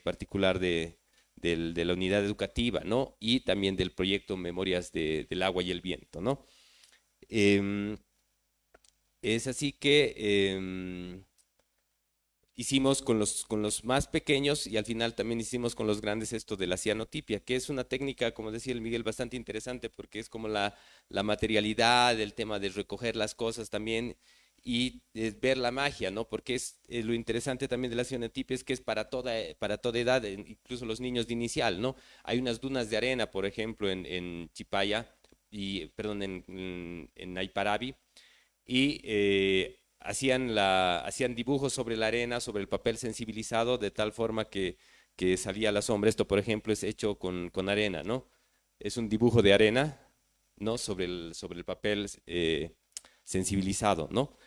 particular de la unidad educativa, ¿no? Y también del proyecto Memorias del Agua y el Viento, ¿no? Em, es así que hicimos con los más pequeños y al final también hicimos con los grandes esto de la cianotipia, que es una técnica, como decía el Miguel, bastante interesante porque es como la materialidad, el tema de recoger las cosas también y ver la magia, ¿no? Porque es lo interesante también de la cianotipia es que es para toda edad, incluso los niños de inicial, ¿no? Hay unas dunas de arena, por ejemplo, en Chipaya, perdón, en Aiparabi, y hacían dibujos sobre la arena, sobre el papel sensibilizado, de tal forma que salía a la sombra. Esto, por ejemplo, es hecho con arena, ¿no? Es un dibujo de arena, ¿no? Sobre el papel sensibilizado, ¿no?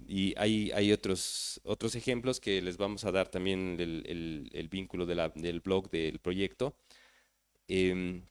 Y hay otros ejemplos que les vamos a dar también el vínculo del blog del proyecto. Em,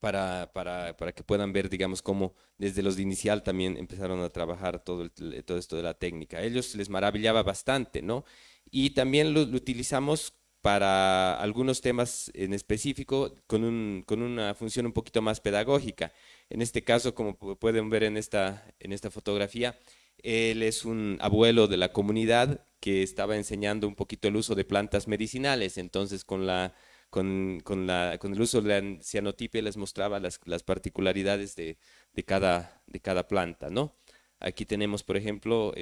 para que puedan ver, digamos, cómo desde los de inicial también empezaron a trabajar todo esto de la técnica. A ellos les maravillaba bastante, ¿no? Y también lo utilizamos para algunos temas en específico con una función un poquito más pedagógica. En este caso, como pueden ver en esta fotografía, él es un abuelo de la comunidad que estaba enseñando un poquito el uso de plantas medicinales. Entonces, con el uso de la cianotipia les mostraba las particularidades de cada planta, ¿no? Aquí tenemos, por ejemplo,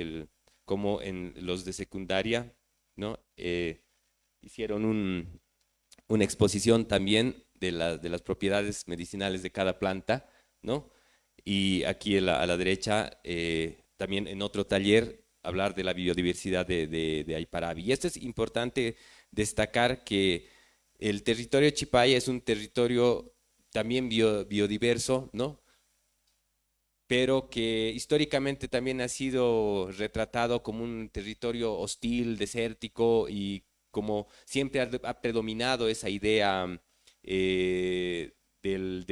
cómo en los de secundaria, ¿no? Hicieron una exposición también de las propiedades medicinales de cada planta, ¿no? Y aquí a la derecha, también en otro taller, hablar de la biodiversidad de Aiparabi. Y esto es importante destacar que el territorio de Chipaya es un territorio también biodiverso, ¿no? Pero que históricamente también ha sido retratado como un territorio hostil, desértico y como siempre ha predominado esa idea de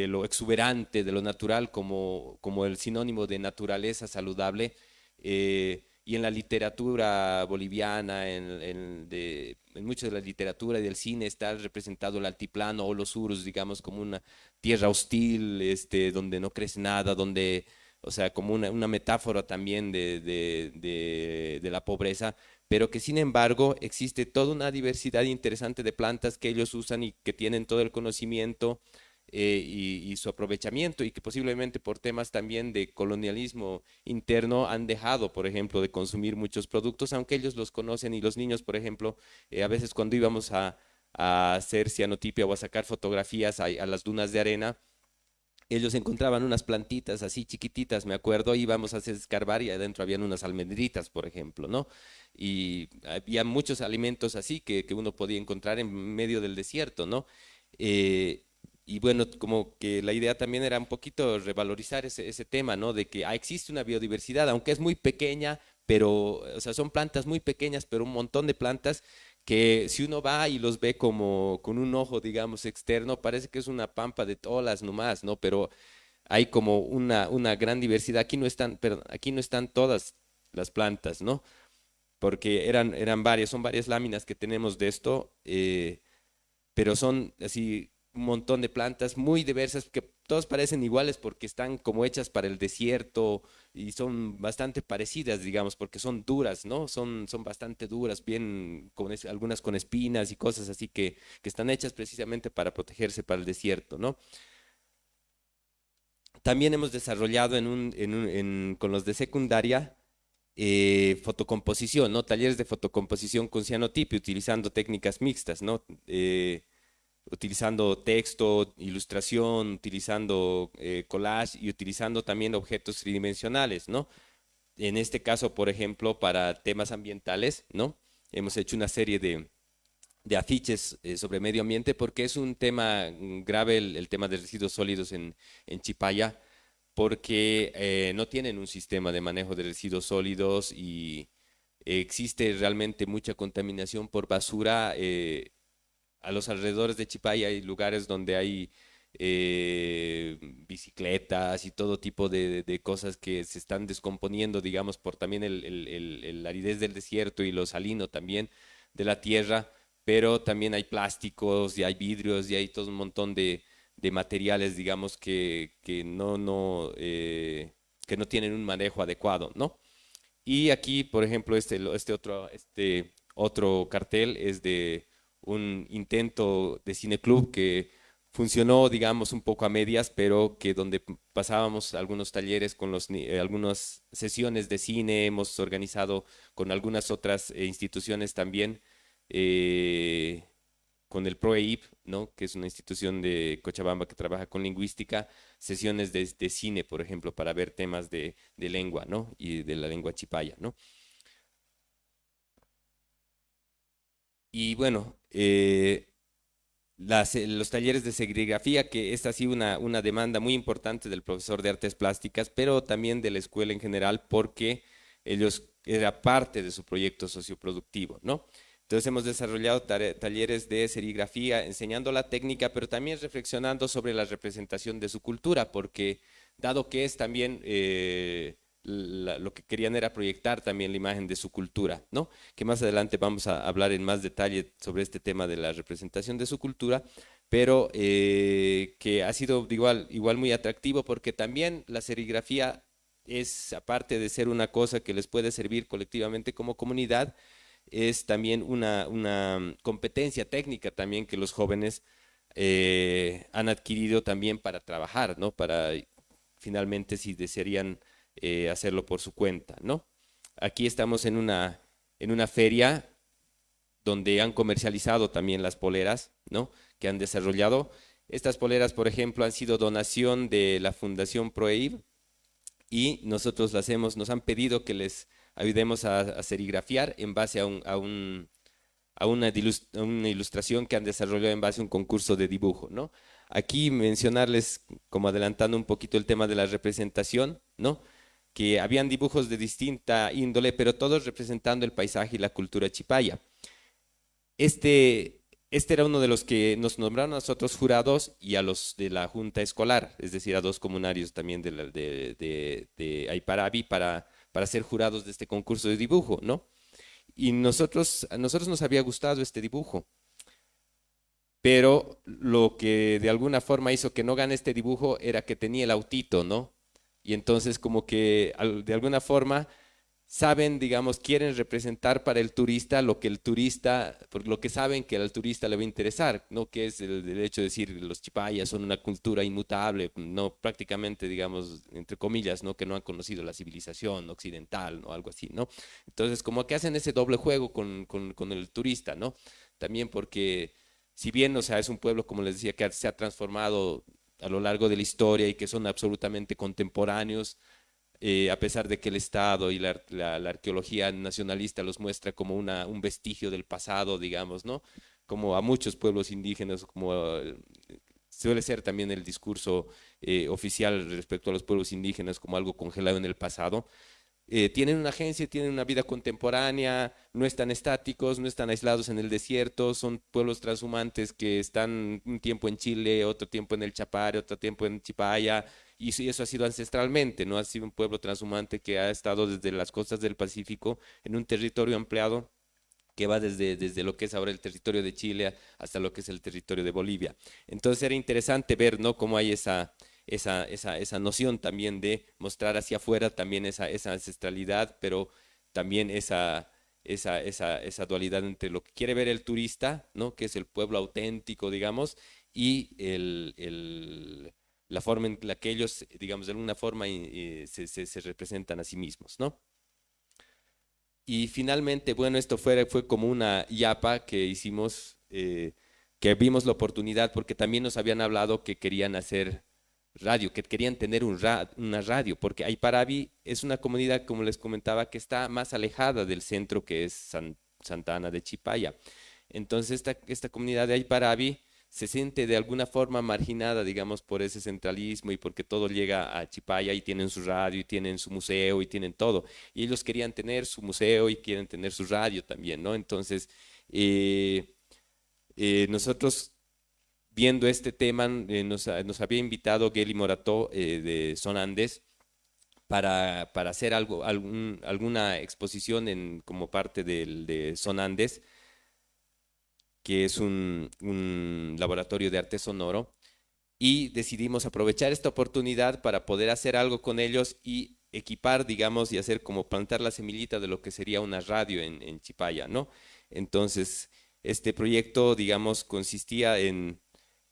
lo exuberante, de lo natural, como el sinónimo de naturaleza saludable. Y en la literatura boliviana, en mucha de la literatura y del cine está representado el altiplano o los urus, digamos, como una tierra hostil, donde no crece nada, donde, o sea, como una metáfora también de la pobreza, pero que sin embargo existe toda una diversidad interesante de plantas que ellos usan y que tienen todo el conocimiento y su aprovechamiento, y que posiblemente por temas también de colonialismo interno han dejado, por ejemplo, de consumir muchos productos, aunque ellos los conocen. Y los niños, por ejemplo, a veces cuando íbamos a hacer cianotipia o a sacar fotografías a las dunas de arena, ellos encontraban unas plantitas así chiquititas, me acuerdo, íbamos a hacer escarbar y adentro habían unas almendritas, por ejemplo, ¿no? Y había muchos alimentos así que uno podía encontrar en medio del desierto, ¿no? Y bueno, como que la idea también era un poquito revalorizar ese tema, ¿no? De que existe una biodiversidad, aunque es muy pequeña, pero, o sea, son plantas muy pequeñas, pero un montón de plantas que si uno va y los ve como con un ojo, digamos, externo, parece que es una pampa de todas nomás, ¿no? Pero hay como una gran diversidad. Aquí no están, perdón, aquí no están todas las plantas, ¿no? Porque eran varias, son varias láminas que tenemos de esto, pero son así un montón de plantas muy diversas que todas parecen iguales porque están como hechas para el desierto y son bastante parecidas, digamos, porque son duras, ¿no? Son bastante duras, bien, algunas con espinas y cosas así que están hechas precisamente para protegerse para el desierto, ¿no? También hemos desarrollado con los de secundaria fotocomposición, ¿no? Talleres de fotocomposición con cianotipia utilizando técnicas mixtas, ¿no? Utilizando texto, ilustración, utilizando collage y utilizando también objetos tridimensionales, ¿no? En este caso, por ejemplo, para temas ambientales, ¿no? Hemos hecho una serie de afiches sobre medio ambiente porque es un tema grave el tema de residuos sólidos en Chipaya, porque no tienen un sistema de manejo de residuos sólidos y existe realmente mucha contaminación por basura. A los alrededores de Chipaya hay lugares donde hay bicicletas y todo tipo de cosas que se están descomponiendo, digamos, por también el aridez del desierto y lo salino también de la tierra, pero también hay plásticos y hay vidrios y hay todo un montón de materiales, digamos, que no tienen un manejo adecuado, ¿no? Y aquí, por ejemplo, este otro cartel es de un intento de cineclub que funcionó, digamos, un poco a medias, pero que donde pasábamos algunos talleres con algunas sesiones de cine, hemos organizado con algunas otras instituciones también, eh, con el PROEIP, ¿no? Que es una institución de Cochabamba que trabaja con lingüística, sesiones de cine, por ejemplo, para ver temas de lengua, ¿no? Y de la lengua chipaya, ¿no? Y bueno, los talleres de serigrafía, que es así una demanda muy importante del profesor de artes plásticas, pero también de la escuela en general, porque ellos era parte de su proyecto socioproductivo, ¿no? Entonces hemos desarrollado talleres de serigrafía, enseñando la técnica, pero también reflexionando sobre la representación de su cultura, porque dado que es también lo que querían era proyectar también la imagen de su cultura, ¿no? Que más adelante vamos a hablar en más detalle sobre este tema de la representación de su cultura, pero que ha sido igual muy atractivo porque también la serigrafía es, aparte de ser una cosa que les puede servir colectivamente como comunidad, es también una competencia técnica también que los jóvenes han adquirido también para trabajar, ¿no? Para finalmente si desearían hacerlo por su cuenta, ¿no? Aquí estamos en una feria donde han comercializado también las poleras, ¿no? Que han desarrollado. Estas poleras, por ejemplo, han sido donación de la Fundación ProEIB y nosotros nos han pedido que les ayudemos a serigrafiar en base a una ilustración que han desarrollado en base a un concurso de dibujo, ¿no? Aquí mencionarles, como adelantando un poquito el tema de la representación, ¿no? Que habían dibujos de distinta índole, pero todos representando el paisaje y la cultura chipaya. Este era uno de los que nos nombraron a nosotros jurados y a los de la junta escolar, es decir, a 2 comunarios también de Aiparabi para ser jurados de este concurso de dibujo, ¿no? Y a nosotros nos había gustado este dibujo, pero lo que de alguna forma hizo que no gane este dibujo era que tenía el autito, ¿no? Y entonces como que de alguna forma saben, digamos, quieren representar para el turista lo que el turista, por lo que saben que al turista le va a interesar, ¿no? Que es el hecho de decir los chipayas son una cultura inmutable, no prácticamente, digamos, entre comillas, ¿no? Que no han conocido la civilización occidental, ¿no? Algo así, ¿no? Entonces, como que hacen ese doble juego con el turista, ¿no? También porque, si bien, o sea, es un pueblo, como les decía, que se ha transformado a lo largo de la historia y que son absolutamente contemporáneos, a pesar de que el Estado y la arqueología nacionalista los muestra como un vestigio del pasado, digamos, ¿no? Como a muchos pueblos indígenas, como suele ser también el discurso oficial respecto a los pueblos indígenas como algo congelado en el pasado. Tienen una agencia, tienen una vida contemporánea, no están estáticos, no están aislados en el desierto, son pueblos transhumantes que están un tiempo en Chile, otro tiempo en el Chapare, otro tiempo en Chipaya, y eso ha sido ancestralmente, ¿no? Ha sido un pueblo transhumante que ha estado desde las costas del Pacífico en un territorio ampliado que va desde lo que es ahora el territorio de Chile hasta lo que es el territorio de Bolivia. Entonces era interesante ver, ¿no? Cómo hay esa noción también de mostrar hacia afuera también esa ancestralidad, pero también esa dualidad entre lo que quiere ver el turista, ¿no? Que es el pueblo auténtico, digamos, y la forma en la que ellos, digamos, de alguna forma se representan a sí mismos, ¿no? Y finalmente, bueno, esto fue como una yapa que hicimos, que vimos la oportunidad porque también nos habían hablado que querían hacer radio, que querían tener una radio, porque Aiparabi es una comunidad, como les comentaba, que está más alejada del centro que es Santa Ana de Chipaya. Entonces esta comunidad de Aiparabi se siente de alguna forma marginada, digamos, por ese centralismo y porque todo llega a Chipaya y tienen su radio y tienen su museo y tienen todo. Y ellos querían tener su museo y quieren tener su radio también, ¿no? Entonces, nosotros viendo este tema, nos había invitado Geli Morató de Son Andes para hacer alguna exposición como parte de Son Andes, que es un laboratorio de arte sonoro, y decidimos aprovechar esta oportunidad para poder hacer algo con ellos y equipar, digamos, y hacer como plantar la semillita de lo que sería una radio en Chipaya, ¿no? Entonces, este proyecto, digamos, consistía en,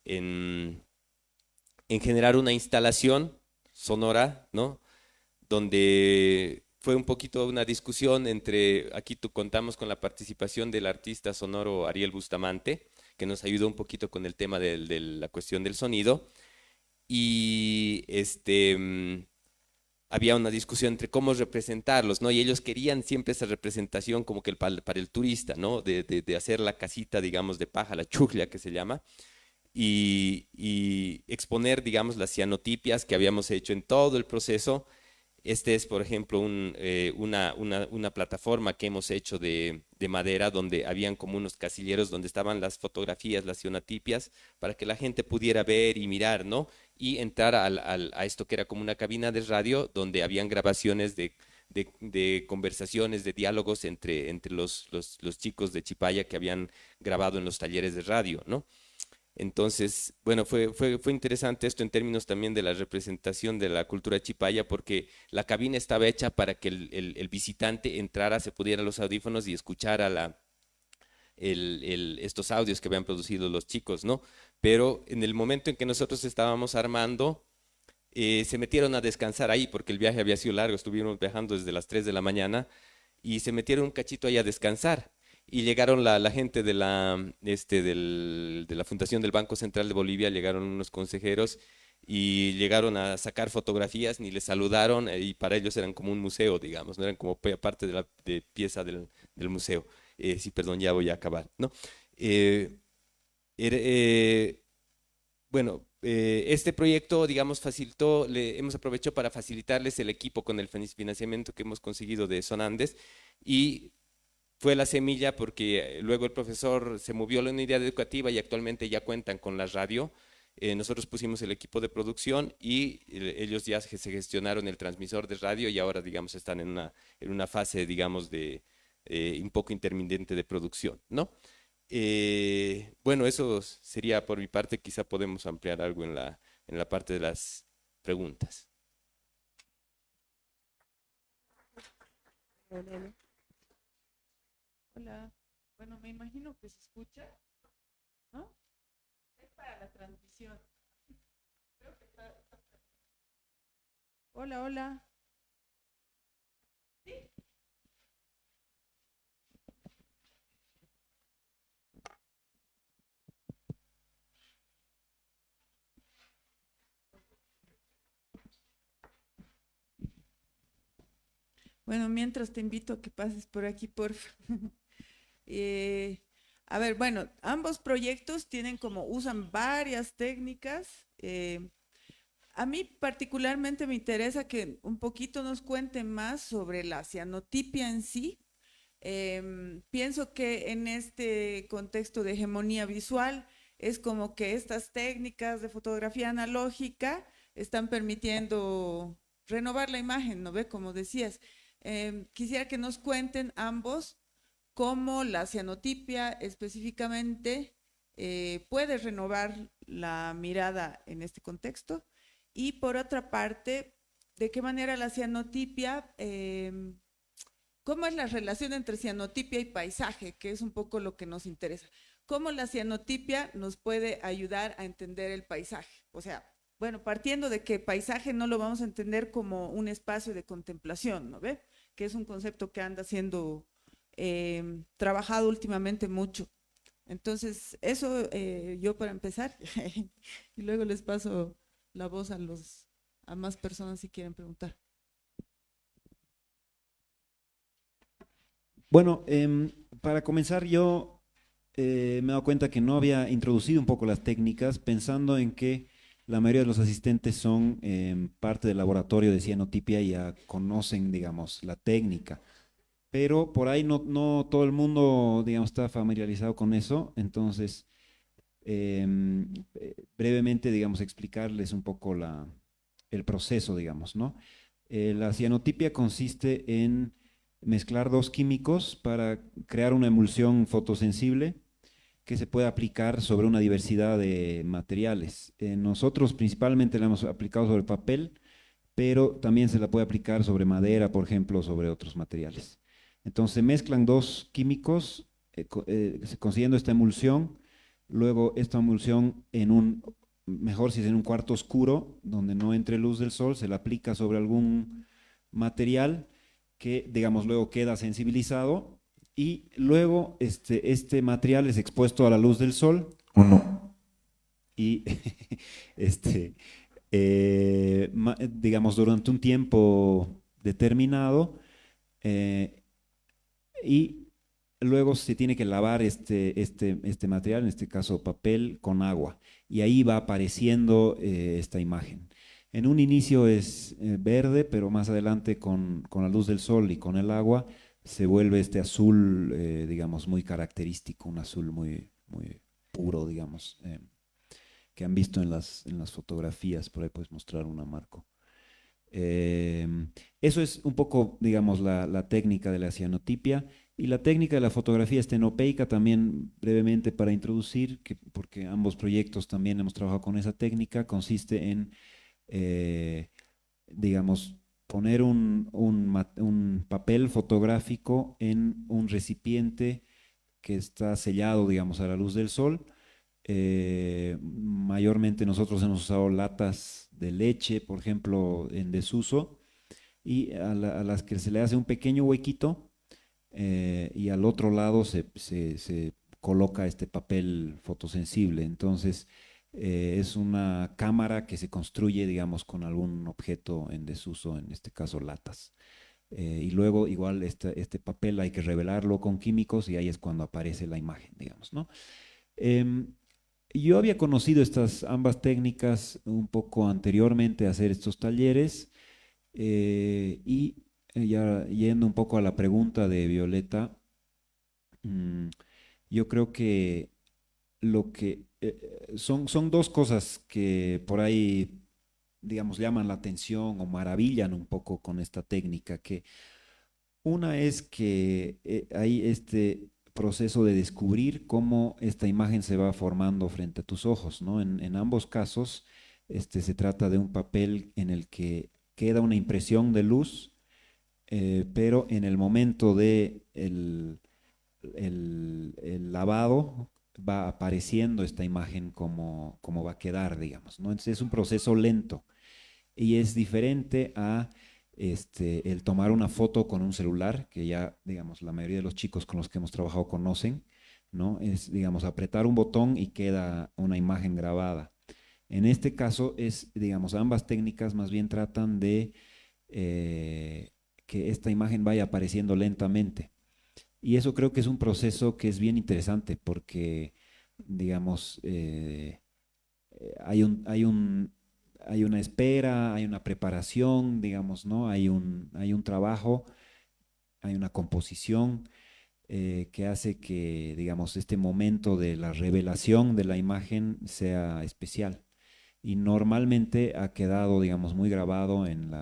en generar una instalación sonora, ¿no? Donde fue un poquito una discusión aquí contamos con la participación del artista sonoro Ariel Bustamante, que nos ayudó un poquito con el tema de la cuestión del sonido, y había una discusión entre cómo representarlos, ¿no? Y ellos querían siempre esa representación como que para el turista, ¿no? De hacer la casita, digamos, de paja, la chujlia que se llama, y exponer, digamos, las cianotipias que habíamos hecho en todo el proceso. Este es, por ejemplo, una plataforma que hemos hecho de madera donde habían como unos casilleros donde estaban las fotografías, las cianotipias, para que la gente pudiera ver y mirar, ¿no? Y entrar a esto que era como una cabina de radio donde habían grabaciones de conversaciones, de diálogos entre los chicos de Chipaya que habían grabado en los talleres de radio, ¿no? Entonces, bueno, fue interesante esto en términos también de la representación de la cultura chipaya, porque la cabina estaba hecha para que el visitante entrara, se pudiera los audífonos y escuchara estos audios que habían producido los chicos, ¿no? Pero en el momento en que nosotros estábamos armando, se metieron a descansar ahí, porque el viaje había sido largo, estuvimos viajando desde las 3 de la mañana, y se metieron un cachito ahí a descansar. Y llegaron la gente de la Fundación del Banco Central de Bolivia, llegaron unos consejeros y llegaron a sacar fotografías, ni les saludaron, y para ellos eran como un museo, digamos, no eran como parte de pieza del museo. Sí, perdón, ya voy a acabar, ¿no? Era- eh, bueno, este proyecto, digamos, hemos aprovechado para facilitarles el equipo con el financiamiento que hemos conseguido de Son Andes, y fue la semilla porque luego el profesor se movió a la unidad educativa y actualmente ya cuentan con la radio. Nosotros pusimos el equipo de producción y ellos ya se gestionaron el transmisor de radio y ahora, digamos, están en una fase, digamos, de un poco intermitente de producción, ¿no? Bueno, eso sería por mi parte, quizá podemos ampliar algo en la parte de las preguntas. Hola. Bueno, me imagino que se escucha, ¿no? Es para la transmisión. Creo que está. Hola, hola. ¿Sí? Bueno, mientras te invito a que pases por aquí, por a ver, bueno, ambos proyectos tienen usan varias técnicas. A mí particularmente me interesa que un poquito nos cuenten más sobre la cianotipia en sí. Pienso que en este contexto de hegemonía visual es como que estas técnicas de fotografía analógica están permitiendo renovar la imagen, ¿no ve? Como decías. Quisiera que nos cuenten ambos cómo la cianotipia específicamente puede renovar la mirada en este contexto y por otra parte, de qué manera la cianotipia, cómo es la relación entre cianotipia y paisaje, que es un poco lo que nos interesa. Cómo la cianotipia nos puede ayudar a entender el paisaje. O sea, bueno, partiendo de que paisaje no lo vamos a entender como un espacio de contemplación, ¿no ve? Que es un concepto que anda siendo trabajado últimamente mucho. Entonces, eso yo para empezar, y luego les paso la voz a más personas si quieren preguntar. Bueno, para comenzar yo me he dado cuenta que no había introducido un poco las técnicas pensando en que la mayoría de los asistentes son parte del laboratorio de cianotipia y ya conocen, digamos, la técnica. Pero por ahí no todo el mundo, digamos, está familiarizado con eso. Entonces, brevemente, digamos, explicarles un poco el proceso, digamos, ¿no? La cianotipia consiste en mezclar dos químicos para crear una emulsión fotosensible que se puede aplicar sobre una diversidad de materiales. Nosotros principalmente la hemos aplicado sobre papel, pero también se la puede aplicar sobre madera, por ejemplo, sobre otros materiales. Entonces se mezclan dos químicos consiguiendo esta emulsión, luego esta emulsión mejor si es en un cuarto oscuro, donde no entre luz del sol, se la aplica sobre algún material que, digamos, luego queda sensibilizado y luego este material es expuesto a la luz del sol o no. Y digamos, durante un tiempo determinado y luego se tiene que lavar este material, en este caso papel, con agua y ahí va apareciendo esta imagen. En un inicio es verde, pero más adelante con la luz del sol y con el agua se vuelve este azul, digamos, muy característico, un azul muy, muy puro, digamos, que han visto en las fotografías. Por ahí puedes mostrar una, Marco. Eso es un poco, digamos, la técnica de la cianotipia. Y la técnica de la fotografía estenopeica también, brevemente para introducir, porque ambos proyectos también hemos trabajado con esa técnica, consiste en digamos, poner un papel fotográfico en un recipiente que está sellado, digamos, a la luz del sol. Mayormente nosotros hemos usado latas de leche, por ejemplo, en desuso, y a las que se le hace un pequeño huequito y al otro lado se coloca este papel fotosensible. Entonces, es una cámara que se construye, digamos, con algún objeto en desuso, en este caso latas. Y luego igual este papel hay que revelarlo con químicos y ahí es cuando aparece la imagen, digamos, ¿no? Yo había conocido ambas técnicas un poco anteriormente a hacer estos talleres y ya yendo un poco a la pregunta de Violeta, mm, yo creo que lo que son dos cosas que por ahí, digamos, llaman la atención o maravillan un poco con esta técnica, que una es que hay este proceso de descubrir cómo esta imagen se va formando frente a tus ojos, ¿no? En ambos casos, se trata de un papel en el que queda una impresión de luz, pero en el momento de el lavado va apareciendo esta imagen como va a quedar, digamos, ¿no? Entonces es un proceso lento y es diferente a el tomar una foto con un celular, que ya, digamos, la mayoría de los chicos con los que hemos trabajado conocen, ¿no? Es, digamos, apretar un botón y queda una imagen grabada. En este caso es, digamos, ambas técnicas más bien tratan de que esta imagen vaya apareciendo lentamente. Y eso creo que es un proceso que es bien interesante porque, digamos, hay una espera, hay una preparación, digamos, ¿no? Hay un trabajo, hay una composición que hace que, digamos, este momento de la revelación de la imagen sea especial. Y normalmente ha quedado, digamos, muy grabado en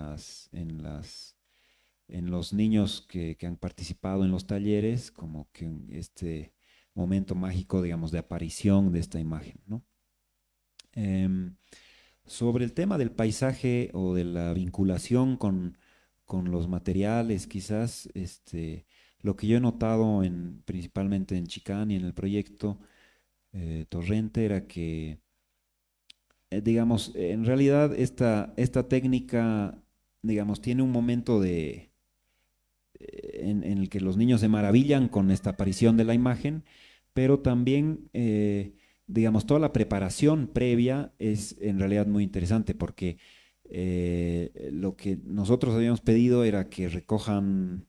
los niños que han participado en los talleres, como que este momento mágico, digamos, de aparición de esta imagen, ¿no? Em, Sobre el tema del paisaje o de la vinculación con los materiales, quizás lo que yo he notado principalmente en Chicán y en el proyecto Torrente era que, digamos, en realidad esta técnica, digamos, tiene un momento en el que los niños se maravillan con esta aparición de la imagen, pero también, digamos, toda la preparación previa es en realidad muy interesante porque lo que nosotros habíamos pedido era que recojan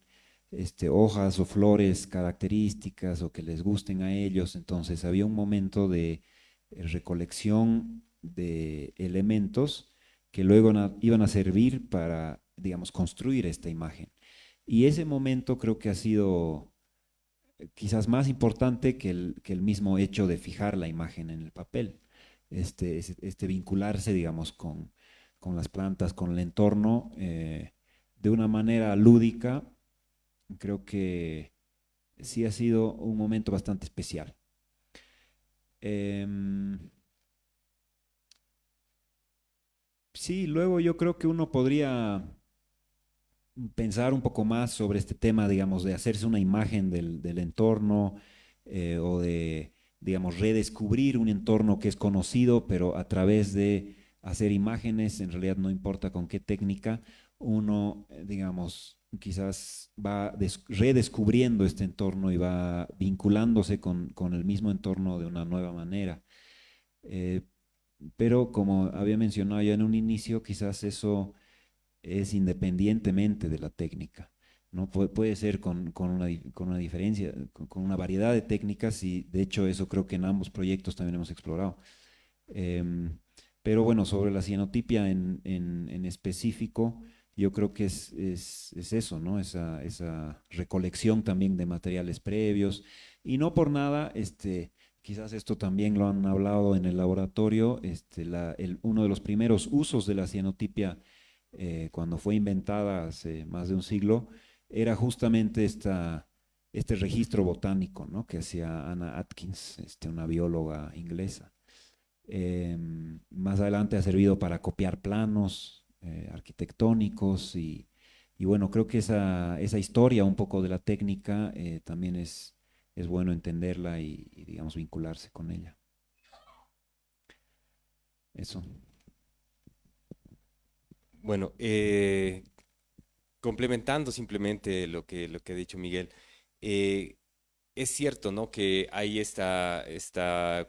hojas o flores características o que les gusten a ellos, entonces había un momento de recolección de elementos que luego iban a servir para, digamos, construir esta imagen. Y ese momento creo que ha sido quizás más importante que el mismo hecho de fijar la imagen en el papel. Vincularse, digamos, con las plantas, con el entorno, de una manera lúdica, creo que sí ha sido un momento bastante especial. Sí, luego yo creo que uno podría pensar un poco más sobre este tema, digamos, de hacerse una imagen del entorno o de, digamos, redescubrir un entorno que es conocido, pero a través de hacer imágenes, en realidad no importa con qué técnica, uno, digamos, quizás va redescubriendo este entorno y va vinculándose con el mismo entorno de una nueva manera. Eh, pero como había mencionado ya en un inicio, quizás eso es independientemente de la técnica, ¿no? Puede ser con una diferencia, con una variedad de técnicas y de hecho eso creo que en ambos proyectos también hemos explorado. Em, pero bueno, sobre la cianotipia en específico, yo creo que es eso, ¿no? Esa recolección también de materiales previos y no por nada, quizás esto también lo han hablado en el laboratorio, uno de los primeros usos de la cianotipia cuando fue inventada hace más de un siglo, era justamente este registro botánico, ¿no? Que hacía Anna Atkins, una bióloga inglesa. Más adelante ha servido para copiar planos arquitectónicos y bueno, creo que esa historia un poco de la técnica también es bueno entenderla y, digamos, vincularse con ella. Eso. Bueno, complementando simplemente lo que ha dicho Miguel, eh, es cierto, ¿no? Que hay esta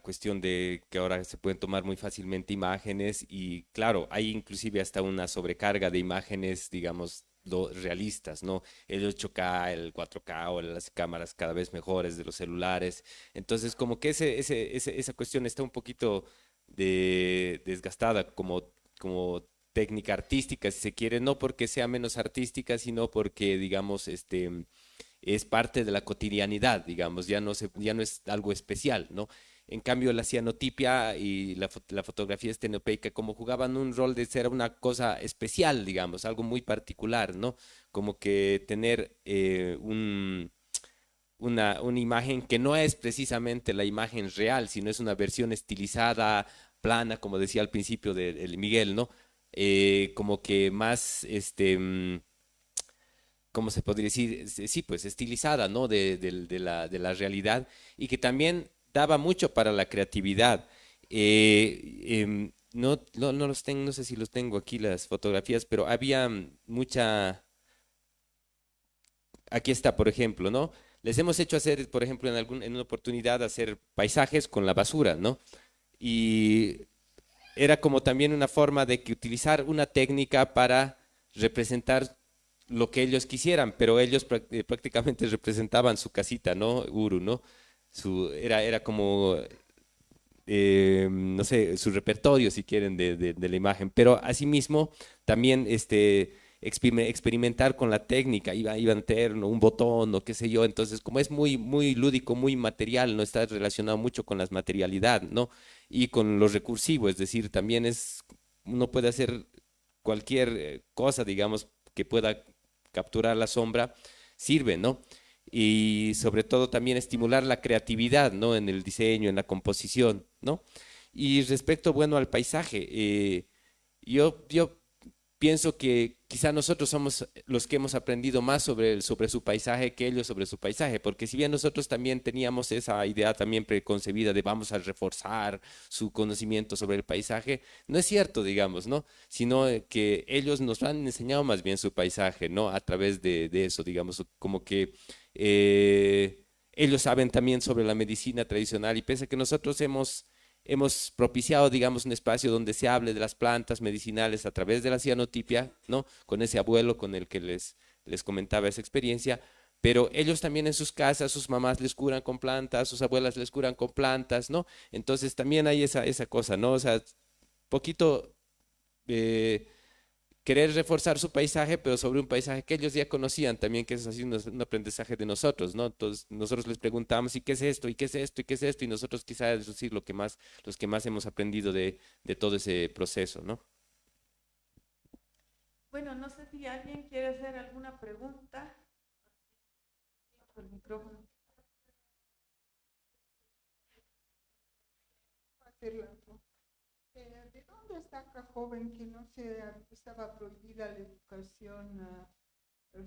cuestión de que ahora se pueden tomar muy fácilmente imágenes y claro, hay inclusive hasta una sobrecarga de imágenes, digamos, realistas, ¿no? El 8K, el 4K o las cámaras cada vez mejores de los celulares. Entonces, como que esa cuestión está un poquito desgastada como técnica artística, si se quiere, no porque sea menos artística, sino porque, digamos, es parte de la cotidianidad, digamos, ya no es algo especial, ¿no? En cambio, la cianotipia y la fotografía estenopeica como jugaban un rol de ser una cosa especial, digamos, algo muy particular, ¿no? Como que tener una imagen que no es precisamente la imagen real, sino es una versión estilizada, plana, como decía al principio de Miguel, ¿no? Como que más, ¿cómo se podría decir? Sí, pues estilizada, ¿no? De la realidad y que también daba mucho para la creatividad. No los tengo, no sé si los tengo aquí las fotografías, pero había mucha, aquí está, por ejemplo, ¿no? Les hemos hecho hacer, por ejemplo, en una oportunidad, hacer paisajes con la basura, ¿no? Y era como también una forma de que utilizar una técnica para representar lo que ellos quisieran, pero ellos prácticamente representaban su casita, ¿no? Uru, ¿no? Era como no sé, su repertorio, si quieren, de la imagen, pero asimismo también experimentar con la técnica, iban a tener, ¿no?, un botón o qué sé yo, entonces como es muy, muy lúdico, muy material, no está relacionado mucho con las materialidad, ¿no? Y con lo recursivo, es decir, también uno puede hacer cualquier cosa, digamos, que pueda capturar la sombra, sirve, ¿no? Y sobre todo también estimular la creatividad, ¿no? En el diseño, en la composición, ¿no? Y respecto, bueno, al paisaje, yo pienso que quizá nosotros somos los que hemos aprendido más sobre su paisaje que ellos sobre su paisaje, porque si bien nosotros también teníamos esa idea también preconcebida de vamos a reforzar su conocimiento sobre el paisaje, no es cierto, digamos, ¿no? Sino que ellos nos han enseñado más bien su paisaje, ¿no? A través de eso, digamos, como que ellos saben también sobre la medicina tradicional y pese a que nosotros hemos propiciado, digamos, un espacio donde se hable de las plantas medicinales a través de la cianotipia, ¿no? Con ese abuelo con el que les comentaba esa experiencia, pero ellos también en sus casas, sus mamás les curan con plantas, sus abuelas les curan con plantas, ¿no? Entonces también hay esa cosa, ¿no? O sea, poquito eh, querer reforzar su paisaje, pero sobre un paisaje que ellos ya conocían también, que es así un aprendizaje de nosotros, ¿no? Entonces nosotros les preguntamos, ¿y qué es esto? ¿Y qué es esto? ¿Y qué es esto? Y nosotros quizás es decir los que más hemos aprendido de todo ese proceso, ¿no? Bueno, no sé si alguien quiere hacer alguna pregunta. Por el micrófono. ¿De dónde saca joven que no se estaba prohibida la educación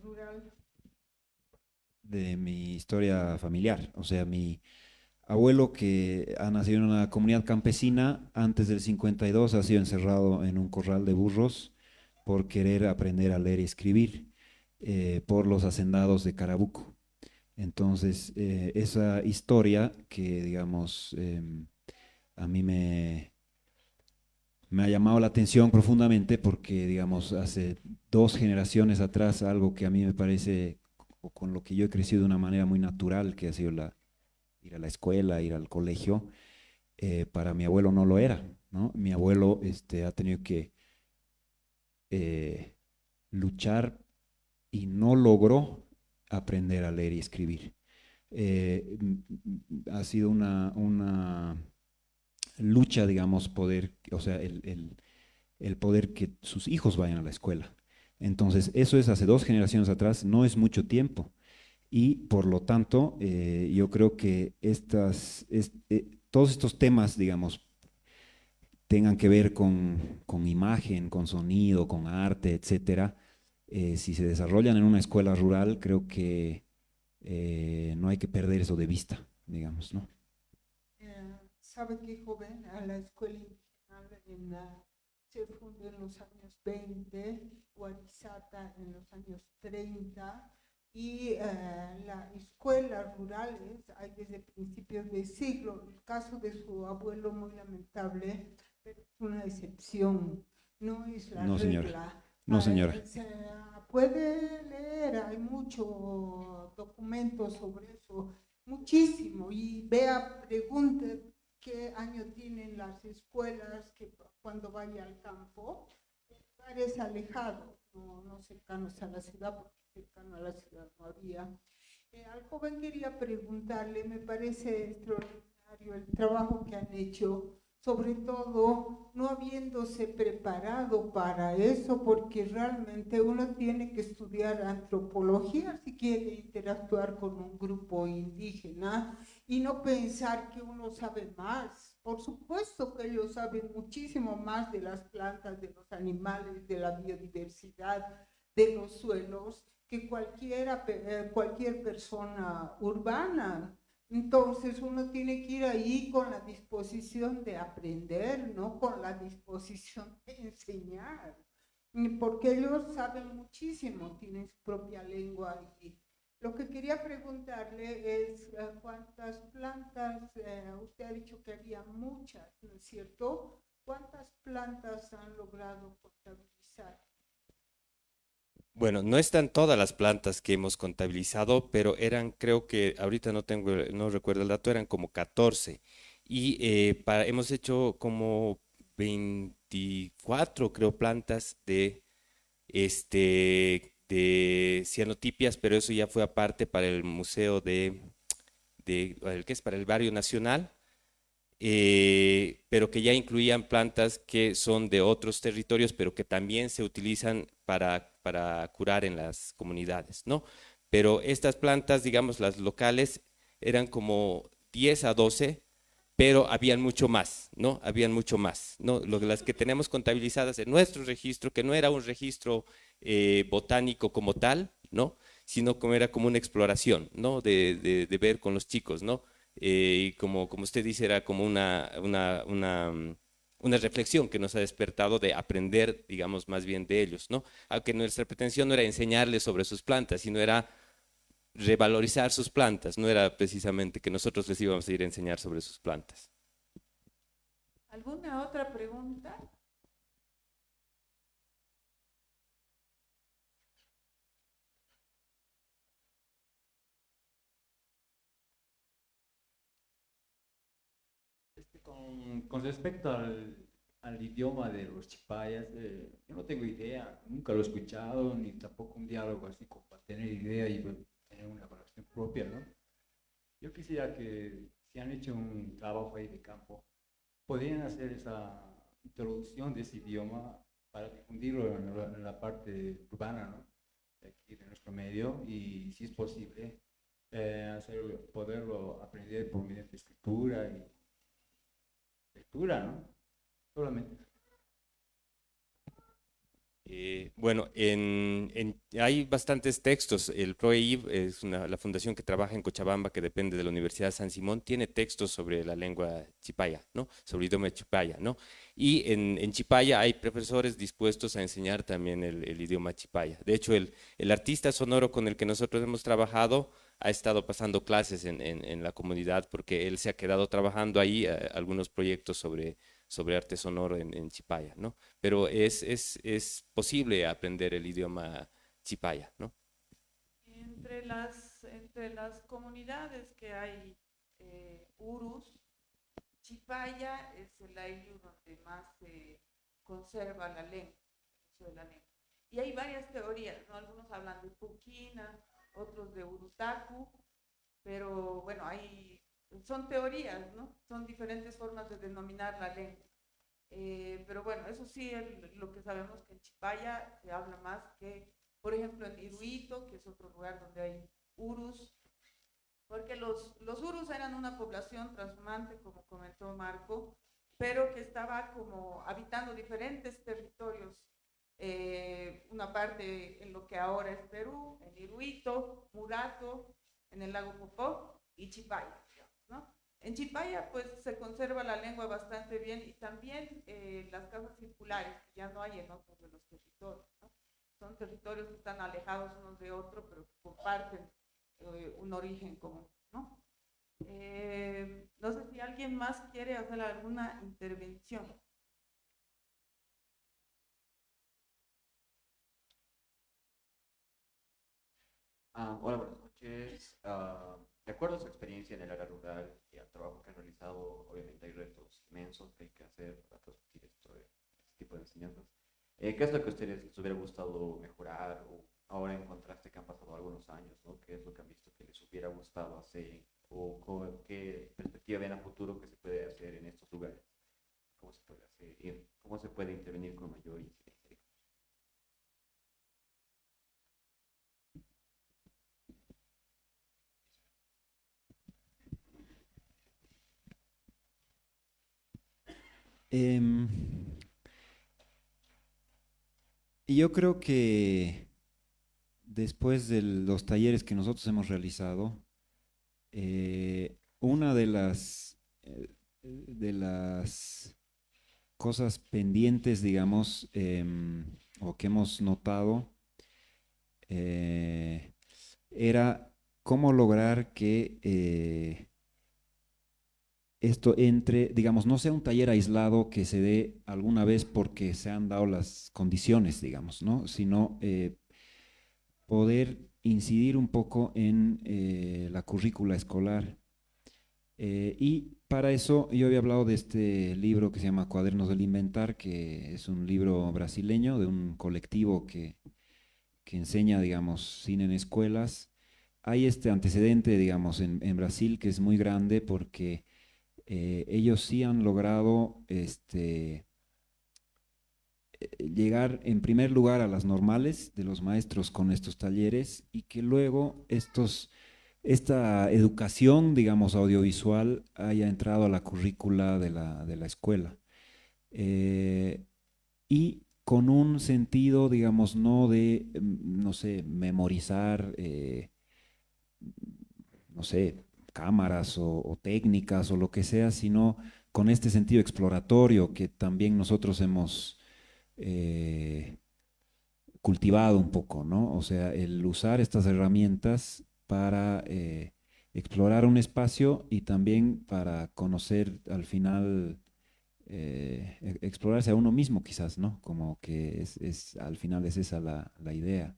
rural? De mi historia familiar. O sea, mi abuelo, que ha nacido en una comunidad campesina, antes del 52 ha sido encerrado en un corral de burros por querer aprender a leer y escribir por los hacendados de Carabuco. Entonces, esa historia que, digamos, a mí me ha llamado la atención profundamente porque, digamos, hace 2 generaciones atrás, algo que a mí me parece, o con lo que yo he crecido de una manera muy natural, que ha sido ir a la escuela, ir al colegio, para mi abuelo no lo era, ¿no? Mi abuelo ha tenido que eh, luchar y no logró aprender a leer y escribir. Ha sido una lucha, digamos, poder, o sea, el poder que sus hijos vayan a la escuela. Entonces, eso es hace 2 generaciones atrás, no es mucho tiempo. Y por lo tanto, yo creo que todos estos temas, digamos, tengan que ver con imagen, con sonido, con arte, etcétera, si se desarrollan en una escuela rural, creo que no hay que perder eso de vista, digamos, ¿no? ¿Sabe qué joven? A la escuela indígena se fundó en los años 20, Huarizata en los años 30 y las escuelas rurales hay desde principios de siglo. El caso de su abuelo muy lamentable, pero es una excepción, no es la No, señora. regla. No, señora. Se puede leer, hay muchos documentos sobre eso, muchísimo, y vea, pregunte qué año tienen las escuelas que cuando vaya al campo, lugares alejados, no cercanos a la ciudad, porque cercano a la ciudad no había. Al joven quería preguntarle, me parece extraordinario el trabajo que han hecho, sobre todo no habiéndose preparado para eso, porque realmente uno tiene que estudiar antropología si quiere interactuar con un grupo indígena y no pensar que uno sabe más. Por supuesto que ellos saben muchísimo más de las plantas, de los animales, de la biodiversidad, de los suelos, que cualquier persona urbana. Entonces uno tiene que ir ahí con la disposición de aprender, no con la disposición de enseñar, porque ellos saben muchísimo, tienen su propia lengua. Y lo que quería preguntarle es cuántas plantas, usted ha dicho que había muchas, ¿no es cierto? ¿Cuántas plantas han logrado contabilizar? Bueno, no están todas las plantas que hemos contabilizado, pero eran, creo que ahorita no tengo, no recuerdo el dato, eran como 14. Y hemos hecho como 24, creo, plantas de cianotipias, pero eso ya fue aparte para el museo el que es para el Barrio Nacional, pero que ya incluían plantas que son de otros territorios, pero que también se utilizan para curar en las comunidades, ¿no? Pero estas plantas, digamos, las locales, eran como 10 a 12, pero habían mucho más, ¿no? Habían mucho más, ¿no? Las que tenemos contabilizadas en nuestro registro, que no era un registro botánico como tal, ¿no? Sino como era como una exploración, ¿no? De ver con los chicos, ¿no? Y como usted dice, era como una reflexión que nos ha despertado de aprender, digamos, más bien de ellos, ¿no? Aunque nuestra pretensión no era enseñarles sobre sus plantas, sino era revalorizar sus plantas, no era precisamente que nosotros les íbamos a ir a enseñar sobre sus plantas. ¿Alguna otra pregunta? Con respecto al idioma de los chipayas, yo no tengo idea, nunca lo he escuchado, ni tampoco un diálogo así como para tener idea y pues, tener una evaluación propia, ¿no? Yo quisiera que, si han hecho un trabajo ahí de campo, podrían hacer esa introducción de ese idioma para difundirlo en la parte urbana, ¿no? De aquí, de nuestro medio, y si es posible, poderlo aprender por medio de escritura y lectura, ¿no? Solamente. Bueno, hay bastantes textos. El PROEIV es la fundación que trabaja en Cochabamba, que depende de la Universidad de San Simón, tiene textos sobre la lengua chipaya, ¿no? Sobre el idioma chipaya, ¿no? Y en Chipaya hay profesores dispuestos a enseñar también el idioma chipaya. De hecho, el artista sonoro con el que nosotros hemos trabajado ha estado pasando clases en la comunidad porque él se ha quedado trabajando ahí algunos proyectos sobre arte sonoro en Chipaya, ¿no? Pero es posible aprender el idioma chipaya, ¿no? Entre las comunidades que hay urus, Chipaya es el ayllu donde más se conserva la lengua, el uso de la lengua. Y hay varias teorías, ¿no? Algunos hablan de Puquina, otros de Urutaku, pero bueno, son teorías, ¿no? Son diferentes formas de denominar la lengua. Pero bueno, eso sí, lo que sabemos que en Chipaya se habla más que, por ejemplo, en Iruito, que es otro lugar donde hay urus, porque los urus eran una población transhumante, como comentó Marco, pero que estaba como habitando diferentes territorios. Una parte en lo que ahora es Perú, en Iruito, Murato, en el lago Popó y Chipaya, ¿no? En Chipaya pues se conserva la lengua bastante bien y también las casas circulares, que ya no hay en otros de los territorios, ¿no? Son territorios que están alejados unos de otros, pero que comparten un origen común, ¿no? No sé si alguien más quiere hacer alguna intervención. Hola, buenas noches. De acuerdo a su experiencia en el área rural y al trabajo que han realizado, obviamente hay retos inmensos que hay que hacer para transmitir este tipo de enseñanzas. ¿Qué es lo que a ustedes les hubiera gustado mejorar o ahora en contraste que han pasado algunos años, ¿no? ¿Qué es lo que han visto que les hubiera gustado hacer o qué perspectiva ven a futuro que se puede hacer en estos lugares? ¿Cómo se puede hacer? Y ¿cómo se puede intervenir con mayor incidencia? Em, y yo creo que después de los talleres que nosotros hemos realizado, una de las cosas pendientes, digamos, o que hemos notado, era cómo lograr que esto entre, digamos, no sea un taller aislado que se dé alguna vez porque se han dado las condiciones, digamos, ¿no? Sino poder incidir un poco en la currícula escolar. Y para eso yo había hablado de este libro que se llama Cuadernos del Inventar, que es un libro brasileño de un colectivo que enseña, digamos, cine en escuelas. Hay este antecedente, digamos, en Brasil que es muy grande porque ellos sí han logrado llegar en primer lugar a las normales de los maestros con estos talleres y que luego esta educación, digamos, audiovisual haya entrado a la currícula de la escuela. Y con un sentido, digamos, no de, no sé, memorizar, no sé, cámaras o técnicas o lo que sea, sino con este sentido exploratorio que también nosotros hemos cultivado un poco, ¿no? O sea, el usar estas herramientas para explorar un espacio y también para conocer al final, explorarse a uno mismo quizás, ¿no? Como que al final es esa la idea.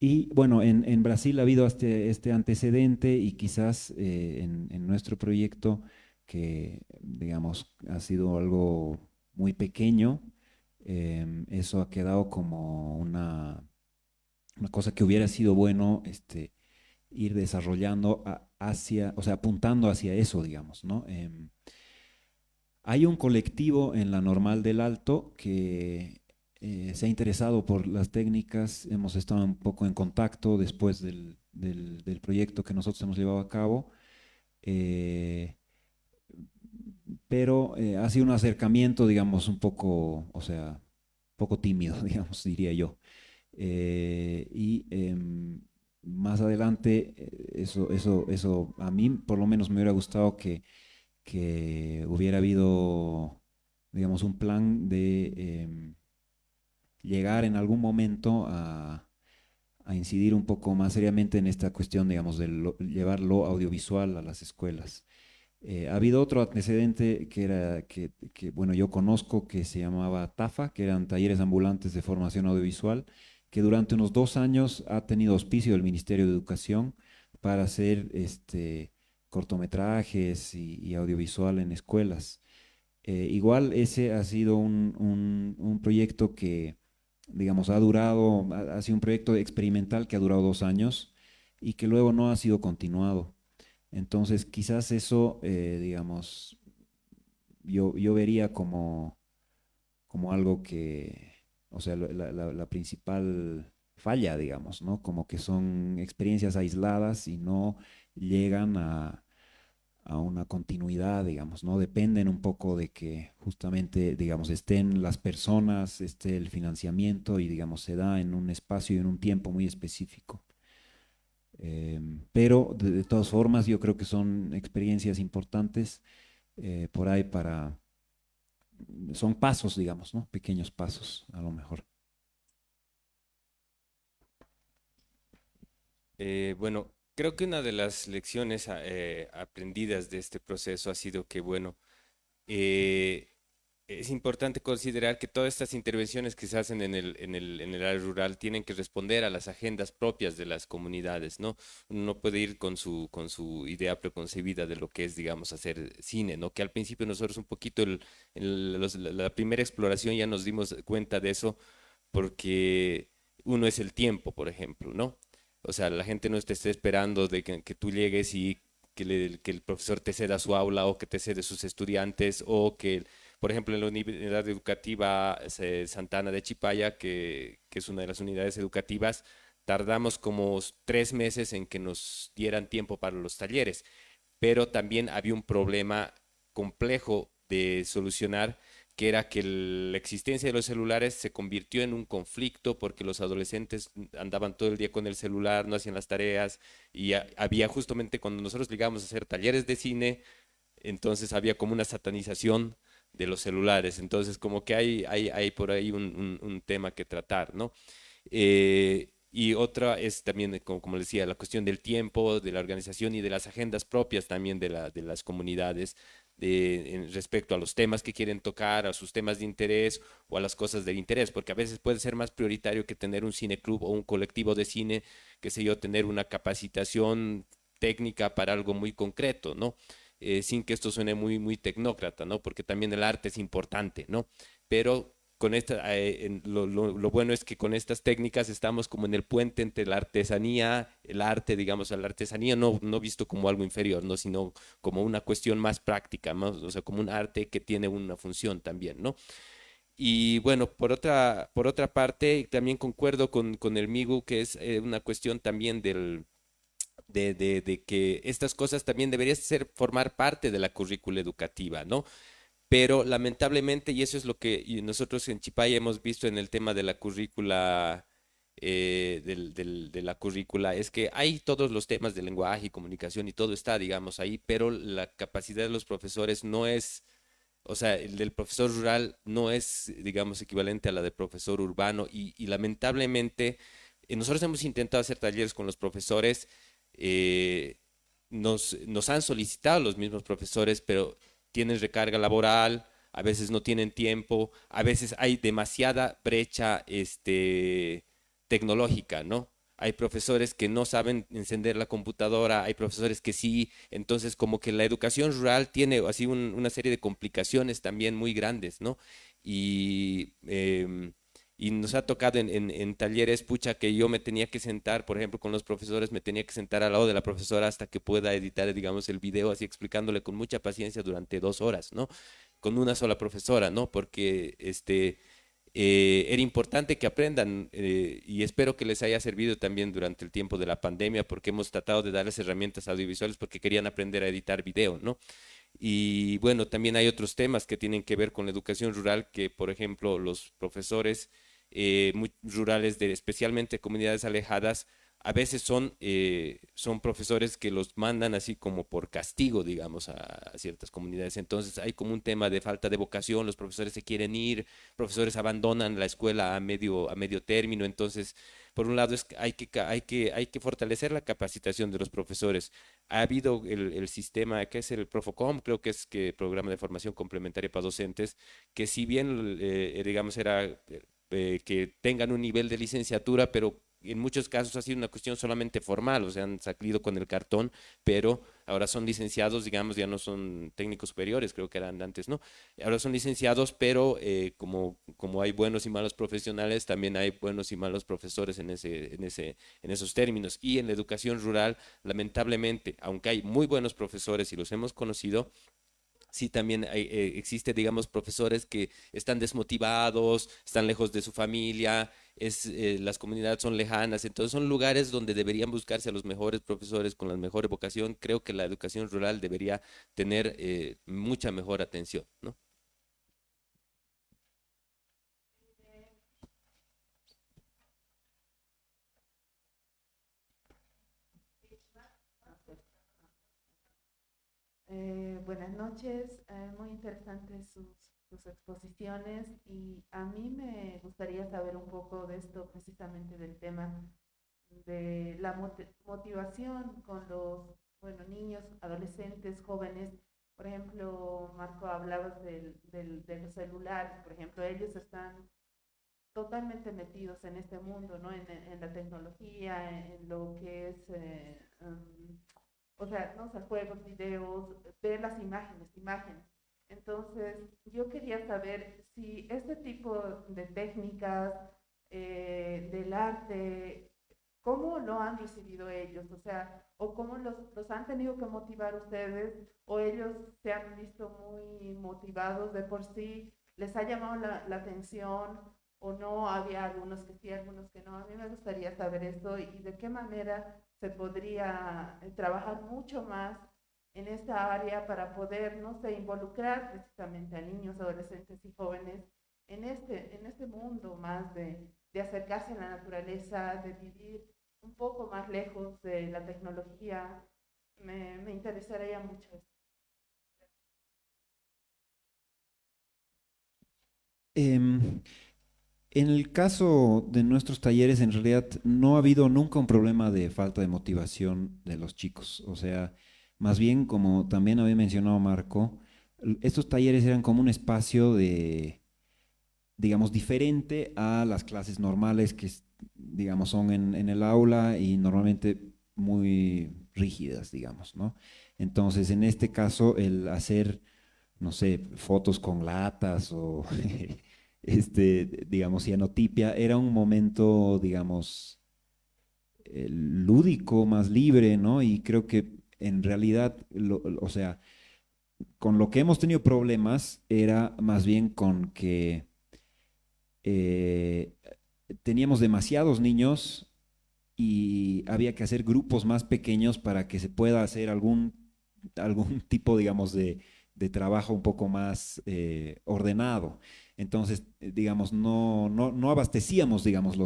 Y bueno, en Brasil ha habido este antecedente y quizás en nuestro proyecto, que digamos ha sido algo muy pequeño, eso ha quedado como una cosa que hubiera sido bueno ir desarrollando hacia, o sea, apuntando hacia eso, digamos, ¿no? Hay un colectivo en la Normal del Alto que se ha interesado por las técnicas, hemos estado un poco en contacto después del proyecto que nosotros hemos llevado a cabo, eh, pero ha sido un acercamiento, digamos, un poco, o sea, poco tímido, digamos, diría yo. Más adelante, eso a mí por lo menos me hubiera gustado que hubiera habido, digamos, un plan de llegar en algún momento a incidir un poco más seriamente en esta cuestión, digamos, de llevar lo audiovisual a las escuelas. Ha habido otro antecedente que era bueno, yo conozco que se llamaba TAFA, que eran talleres ambulantes de formación audiovisual, que durante unos 2 años ha tenido auspicio del Ministerio de Educación para hacer cortometrajes y audiovisual en escuelas. Igual ese ha sido un proyecto que, digamos, ha sido un proyecto experimental que ha durado 2 años y que luego no ha sido continuado. Entonces, quizás eso, digamos, yo vería como algo que, o sea, la principal falla, digamos, ¿no? Como que son experiencias aisladas y no llegan a una continuidad, digamos, ¿no? Dependen un poco de que justamente, digamos, estén las personas, esté el financiamiento y, digamos, se da en un espacio y en un tiempo muy específico. Pero de todas formas yo creo que son experiencias importantes por ahí son pasos, digamos, ¿no? Pequeños pasos, a lo mejor. Bueno, creo que una de las lecciones aprendidas de este proceso ha sido que, bueno, eh, es importante considerar que todas estas intervenciones que se hacen en el área rural tienen que responder a las agendas propias de las comunidades, ¿no? Uno no puede ir con su idea preconcebida de lo que es, digamos, hacer cine, ¿no? Que al principio nosotros un poquito, la primera exploración ya nos dimos cuenta de eso, porque uno es el tiempo, por ejemplo, ¿no? O sea, la gente no te esté esperando de que tú llegues y que el profesor te ceda su aula o que te cede sus estudiantes o que, por ejemplo, en la unidad educativa Santana de Chipaya, que es una de las unidades educativas, tardamos como 3 meses en que nos dieran tiempo para los talleres, pero también había un problema complejo de solucionar, que era que la existencia de los celulares se convirtió en un conflicto porque los adolescentes andaban todo el día con el celular, no hacían las tareas, y había justamente cuando nosotros llegábamos a hacer talleres de cine, entonces había como una satanización de los celulares, entonces como que hay por ahí un tema que tratar, ¿no? Y otra es también, como les decía, la cuestión del tiempo, de la organización y de las agendas propias también de las comunidades respecto a los temas que quieren tocar, a sus temas de interés o a las cosas del interés, porque a veces puede ser más prioritario que tener un cineclub o un colectivo de cine, qué sé yo, tener una capacitación técnica para algo muy concreto, ¿no? Sin que esto suene muy tecnócrata, ¿no? Porque también el arte es importante, ¿no? Pero con lo bueno es que con estas técnicas estamos como en el puente entre la artesanía, el arte, digamos, a la artesanía no visto como algo inferior, ¿no? Sino como una cuestión más práctica, más, o sea, como un arte que tiene una función también, ¿no? Y bueno, por otra parte, también concuerdo con el Migu, que es una cuestión también de que estas cosas también deberían formar parte de la currícula educativa, ¿no? Pero lamentablemente, y eso es lo que nosotros en Chipaya hemos visto en el tema de la currícula, de la currícula, es que hay todos los temas de lenguaje y comunicación y todo está, digamos, ahí, pero la capacidad de los profesores no es, o sea, el del profesor rural no es, digamos, equivalente a la del profesor urbano y lamentablemente nosotros hemos intentado hacer talleres con los profesores, eh, nos han solicitado los mismos profesores, pero tienen recarga laboral, a veces no tienen tiempo, a veces hay demasiada brecha tecnológica, ¿no? Hay profesores que no saben encender la computadora, hay profesores que sí, entonces como que la educación rural tiene así una serie de complicaciones también muy grandes, ¿no? Y, y nos ha tocado en talleres, pucha, que yo me tenía que sentar, por ejemplo, con los profesores, me tenía que sentar al lado de la profesora hasta que pueda editar, digamos, el video, así explicándole con mucha paciencia durante 2 horas, ¿no? Con una sola profesora, ¿no? Porque era importante que aprendan y espero que les haya servido también durante el tiempo de la pandemia, porque hemos tratado de darles herramientas audiovisuales porque querían aprender a editar video, ¿no? Y bueno, también hay otros temas que tienen que ver con la educación rural, que por ejemplo los profesores muy rurales de especialmente comunidades alejadas, a veces son profesores que los mandan así como por castigo, digamos, a ciertas comunidades. Entonces hay como un tema de falta de vocación, los profesores se quieren ir, profesores abandonan la escuela a medio término. Entonces, por un lado, hay que fortalecer la capacitación de los profesores. Ha habido el sistema que es el Profocom, creo que es que programa de formación complementaria para docentes, que si bien, digamos, era que tengan un nivel de licenciatura, pero en muchos casos ha sido una cuestión solamente formal, o sea, han salido con el cartón, pero ahora son licenciados, digamos, ya no son técnicos superiores, creo que eran antes, ¿no? Ahora son licenciados, pero como hay buenos y malos profesionales, también hay buenos y malos profesores en esos términos. Y en la educación rural, lamentablemente, aunque hay muy buenos profesores y los hemos conocido, sí, también existe, digamos, profesores que están desmotivados, están lejos de su familia, las comunidades son lejanas, entonces son lugares donde deberían buscarse a los mejores profesores con la mejor vocación. Creo que la educación rural debería tener mucha mejor atención, ¿no? Buenas noches, muy interesantes sus exposiciones y a mí me gustaría saber un poco de esto, precisamente del tema de la motivación con los, bueno, niños, adolescentes, jóvenes. Por ejemplo, Marco, hablabas de los celulares, por ejemplo, ellos están totalmente metidos en este mundo, ¿no? En la tecnología, en lo que es, o sea, no sé, juegos, videos, ver las imágenes. Entonces, yo quería saber si este tipo de técnicas del arte, ¿cómo lo han recibido ellos? O sea, o cómo los han tenido que motivar ustedes, o ellos se han visto muy motivados de por sí, les ha llamado la atención, o no, había algunos que sí, algunos que no. A mí me gustaría saber esto y de qué manera se podría trabajar mucho más en esta área para poder, no sé, involucrar precisamente a niños, adolescentes y jóvenes en este mundo más de acercarse a la naturaleza, de vivir un poco más lejos de la tecnología. Me interesaría mucho esto. Em, en el caso de nuestros talleres, en realidad no ha habido nunca un problema de falta de motivación de los chicos. O sea, más bien, como también había mencionado Marco, estos talleres eran como un espacio de, digamos, diferente a las clases normales que, digamos, son en el aula y normalmente muy rígidas, digamos, ¿no? Entonces, en este caso, el hacer, no sé, fotos con latas o, digamos, cianotipia, era un momento, digamos, lúdico, más libre, ¿no? Y creo que en realidad, o sea, con lo que hemos tenido problemas era más bien con que eh, teníamos demasiados niños y había que hacer grupos más pequeños para que se pueda hacer algún tipo, digamos, de trabajo un poco más ordenado. Entonces, digamos, no abastecíamos, digamos,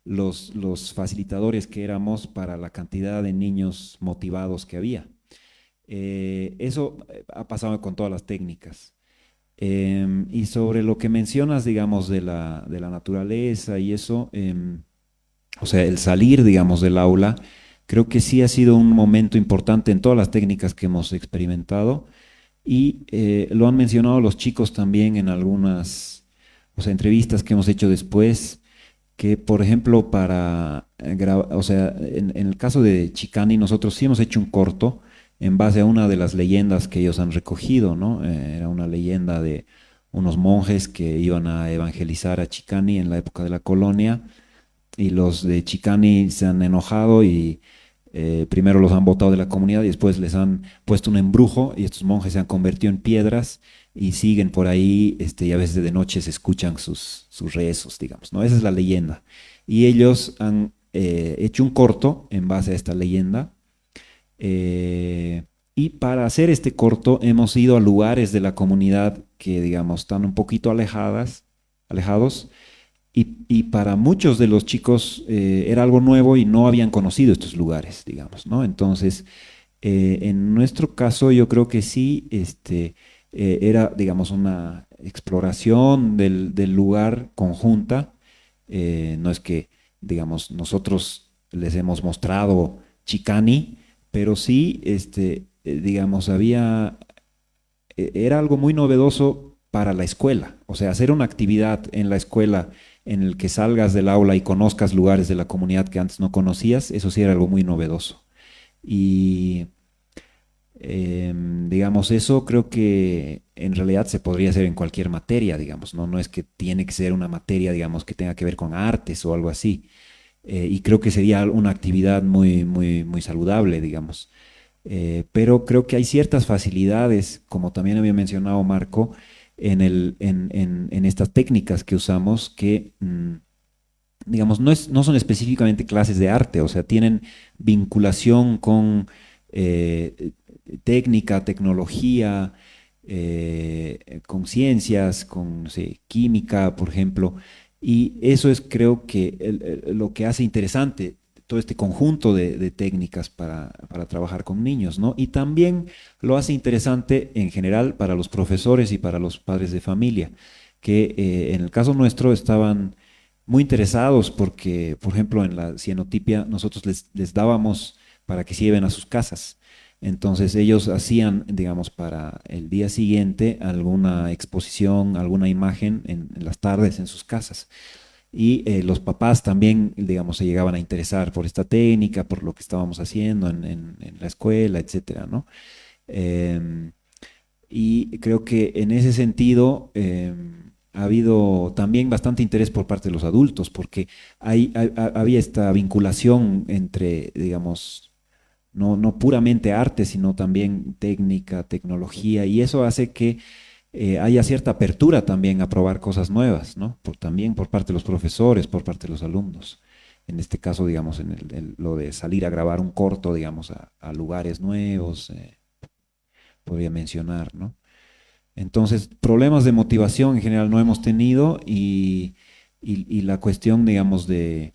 los facilitadores que éramos para la cantidad de niños motivados que había. Eso ha pasado con todas las técnicas. Y sobre lo que mencionas, digamos, de la naturaleza y eso, o sea, el salir, digamos, del aula, creo que sí ha sido un momento importante en todas las técnicas que hemos experimentado y lo han mencionado los chicos también en algunas, o sea, entrevistas que hemos hecho después, que por ejemplo para grabar, o sea, en el caso de Chicani nosotros sí hemos hecho un corto en base a una de las leyendas que ellos han recogido, ¿no? Era una leyenda de unos monjes que iban a evangelizar a Chicani en la época de la colonia y los de Chicani se han enojado y primero los han botado de la comunidad y después les han puesto un embrujo y estos monjes se han convertido en piedras y siguen por ahí y a veces de noche se escuchan sus rezos, digamos, ¿no? Esa es la leyenda. Y ellos han hecho un corto en base a esta leyenda. Y para hacer este corto hemos ido a lugares de la comunidad que, digamos, están un poquito alejados, y para muchos de los chicos era algo nuevo y no habían conocido estos lugares, digamos, ¿no? Entonces, en nuestro caso yo creo que sí, era, digamos, una exploración del lugar conjunta. No es que, digamos, nosotros les hemos mostrado Chicani, pero sí, digamos, era algo muy novedoso para la escuela. O sea, hacer una actividad en la escuela en el que salgas del aula y conozcas lugares de la comunidad que antes no conocías, eso sí era algo muy novedoso. Y digamos, eso creo que en realidad se podría hacer en cualquier materia, digamos, ¿no? No es que tiene que ser una materia, digamos, que tenga que ver con artes o algo así. Y creo que sería una actividad muy saludable, digamos. Pero creo que hay ciertas facilidades, como también había mencionado Marco, en estas técnicas que usamos que, digamos, no son específicamente clases de arte, o sea, tienen vinculación con técnica, tecnología, con ciencias, con, no sé, química, por ejemplo. Y eso es, creo que, lo que hace interesante todo este conjunto de técnicas para trabajar con niños, ¿no? Y también lo hace interesante en general para los profesores y para los padres de familia, que en el caso nuestro estaban muy interesados porque, por ejemplo, en la cianotipia nosotros les dábamos para que se lleven a sus casas. Entonces ellos hacían, digamos, para el día siguiente alguna exposición, alguna imagen en las tardes en sus casas. Y los papás también, digamos, se llegaban a interesar por esta técnica, por lo que estábamos haciendo en la escuela, etcétera, ¿no? Y creo que en ese sentido ha habido también bastante interés por parte de los adultos, porque había esta vinculación entre, digamos, no puramente arte, sino también técnica, tecnología, y eso hace que haya cierta apertura también a probar cosas nuevas, ¿no? También por parte de los profesores, por parte de los alumnos. En este caso, digamos, lo de salir a grabar un corto, digamos, a lugares nuevos, podría mencionar, ¿no? Entonces, problemas de motivación en general no hemos tenido y la cuestión, digamos, de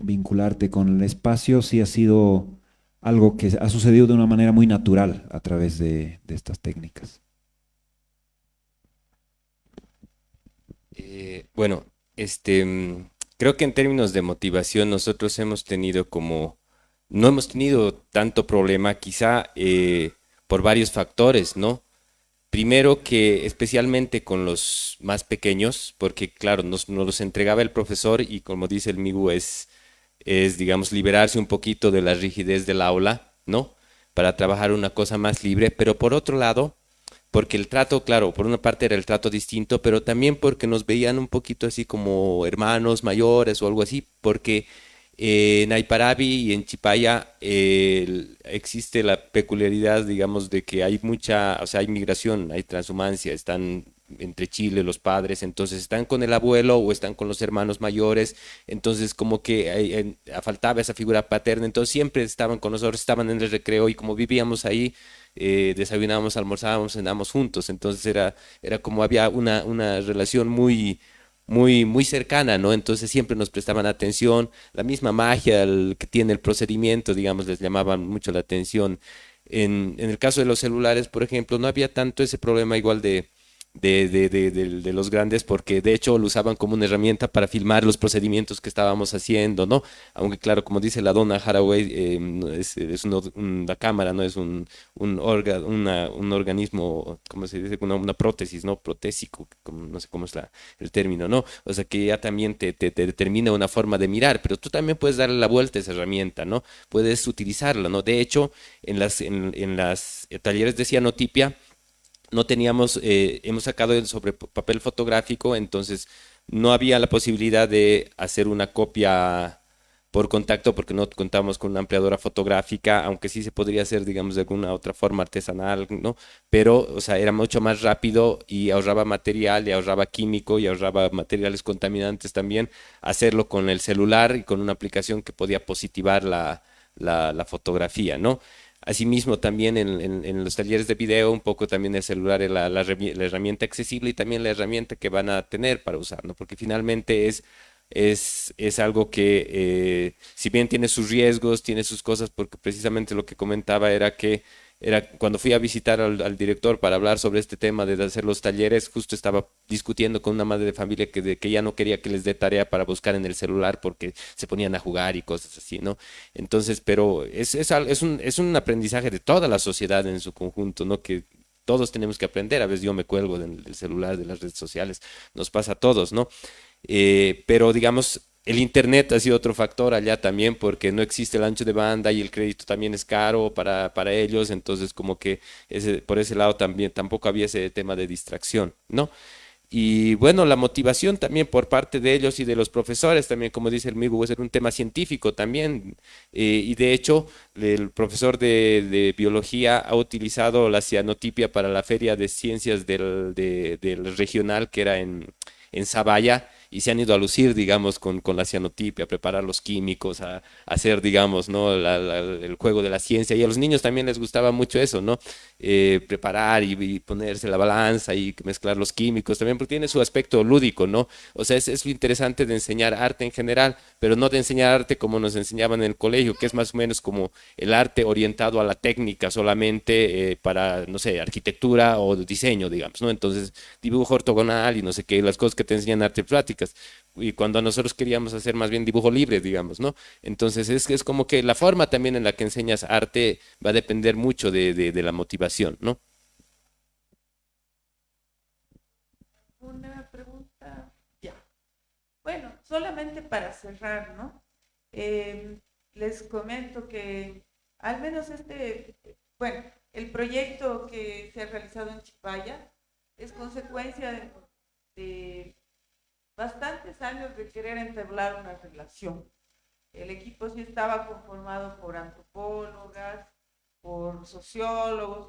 vincularte con el espacio sí ha sido algo que ha sucedido de una manera muy natural a través de estas técnicas. Bueno, creo que en términos de motivación nosotros hemos tenido no hemos tenido tanto problema, quizá por varios factores, ¿no? Primero que especialmente con los más pequeños, porque claro, nos los entregaba el profesor y como dice el Migu digamos, liberarse un poquito de la rigidez del aula, ¿no? Para trabajar una cosa más libre, pero por otro lado, porque el trato, claro, por una parte era el trato distinto, pero también porque nos veían un poquito así como hermanos mayores o algo así, porque en Aiparabi y en Chipaya existe la peculiaridad, digamos, de que hay mucha, o sea, hay migración, hay transhumancia, están entre Chile los padres, entonces están con el abuelo o están con los hermanos mayores, entonces como que faltaba esa figura paterna, entonces siempre estaban con nosotros, estaban en el recreo y como vivíamos ahí, desayunábamos, almorzábamos, cenábamos juntos, entonces era como había una relación muy cercana, ¿no? Entonces siempre nos prestaban atención, la misma magia que tiene el procedimiento, digamos, les llamaban mucho la atención. En el caso de los celulares, por ejemplo, no había tanto ese problema igual de los grandes, porque de hecho lo usaban como una herramienta para filmar los procedimientos que estábamos haciendo, ¿no? Aunque claro, como dice la dona Haraway, la cámara, ¿no? Es un organismo, ¿cómo se dice? Una prótesis, ¿no? Protésico, no sé cómo es el término, ¿no? O sea que ya también te determina una forma de mirar, pero tú también puedes darle la vuelta a esa herramienta, ¿no? Puedes utilizarla, ¿no? De hecho, en las talleres de cianotipia, no teníamos, hemos sacado sobre papel fotográfico, entonces no había la posibilidad de hacer una copia por contacto porque no contamos con una ampliadora fotográfica, aunque sí se podría hacer, digamos, de alguna otra forma artesanal, ¿no? Pero, o sea, era mucho más rápido y ahorraba material, y ahorraba químico, y ahorraba materiales contaminantes también, hacerlo con el celular y con una aplicación que podía positivar la fotografía, ¿no? Asimismo, también en los talleres de video, un poco también el celular es la herramienta accesible y también la herramienta que van a tener para usar, ¿no? Porque finalmente es algo que, si bien tiene sus riesgos, tiene sus cosas, porque precisamente lo que comentaba era que cuando fui a visitar al director para hablar sobre este tema de hacer los talleres, justo estaba discutiendo con una madre de familia que ya no quería que les dé tarea para buscar en el celular porque se ponían a jugar y cosas así, ¿no? Entonces, pero es un aprendizaje de toda la sociedad en su conjunto, ¿no? Que todos tenemos que aprender. A veces yo me cuelgo del celular, de las redes sociales, nos pasa a todos, ¿no? Pero digamos, el internet ha sido otro factor allá también porque no existe el ancho de banda y el crédito también es caro para ellos, entonces como que por ese lado también tampoco había ese tema de distracción, ¿no? Y bueno, la motivación también por parte de ellos y de los profesores, también como dice el Migu, es un tema científico también. Y de hecho, el profesor de biología ha utilizado la cianotipia para la Feria de Ciencias del regional que era en Zabaya, y se han ido a lucir, digamos, con la cianotipia, a preparar los químicos, a hacer, digamos, ¿no? El juego de la ciencia. Y a los niños también les gustaba mucho eso, ¿no? Preparar y ponerse la balanza y mezclar los químicos también, porque tiene su aspecto lúdico, ¿no? O sea, es lo interesante de enseñar arte en general, pero no de enseñar arte como nos enseñaban en el colegio, que es más o menos como el arte orientado a la técnica solamente para, no sé, arquitectura o diseño, digamos, ¿no? Entonces, dibujo ortogonal y no sé qué, las cosas que te enseñan artes plásticas. Y cuando nosotros queríamos hacer más bien dibujo libre, digamos, ¿no? Entonces es como que la forma también en la que enseñas arte va a depender mucho de la motivación, ¿no? Una pregunta, ya. Bueno, solamente para cerrar, ¿no? Les comento que al menos bueno, el proyecto que se ha realizado en Chipaya es consecuencia de bastantes años de querer entablar una relación. El equipo sí estaba conformado por antropólogas, por sociólogos,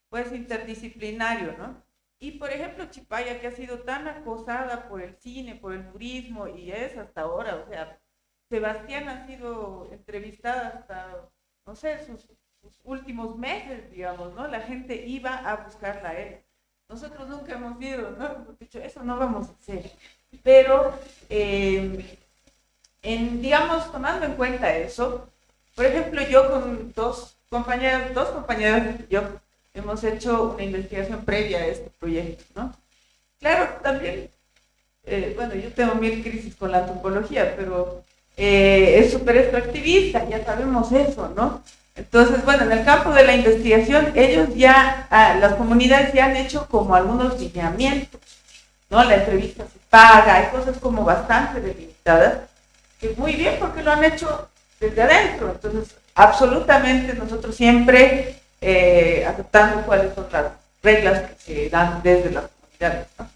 pues interdisciplinario, ¿no? Y por ejemplo, Chipaya, que ha sido tan acosada por el cine, por el turismo, y es hasta ahora, o sea, Sebastián ha sido entrevistada hasta, no sé, sus últimos meses, digamos, ¿no? La gente iba a buscarla a él. Nosotros nunca hemos ido, ¿no? Hemos dicho, eso no vamos a hacer. Pero, digamos, tomando en cuenta eso, por ejemplo, yo con dos compañeras, yo hemos hecho una investigación previa a este proyecto, ¿no? Claro, también, bueno, yo tengo 1000 crisis con la antropología, pero es súper extractivista, ya sabemos eso, ¿no? Entonces, bueno, en el campo de la investigación, ellos ya, las comunidades ya han hecho como algunos lineamientos, ¿no? La entrevista se paga, hay cosas como bastante delimitadas, que muy bien porque lo han hecho desde adentro. Entonces, absolutamente nosotros siempre aceptando cuáles son las reglas que se dan desde las comunidades, ¿no?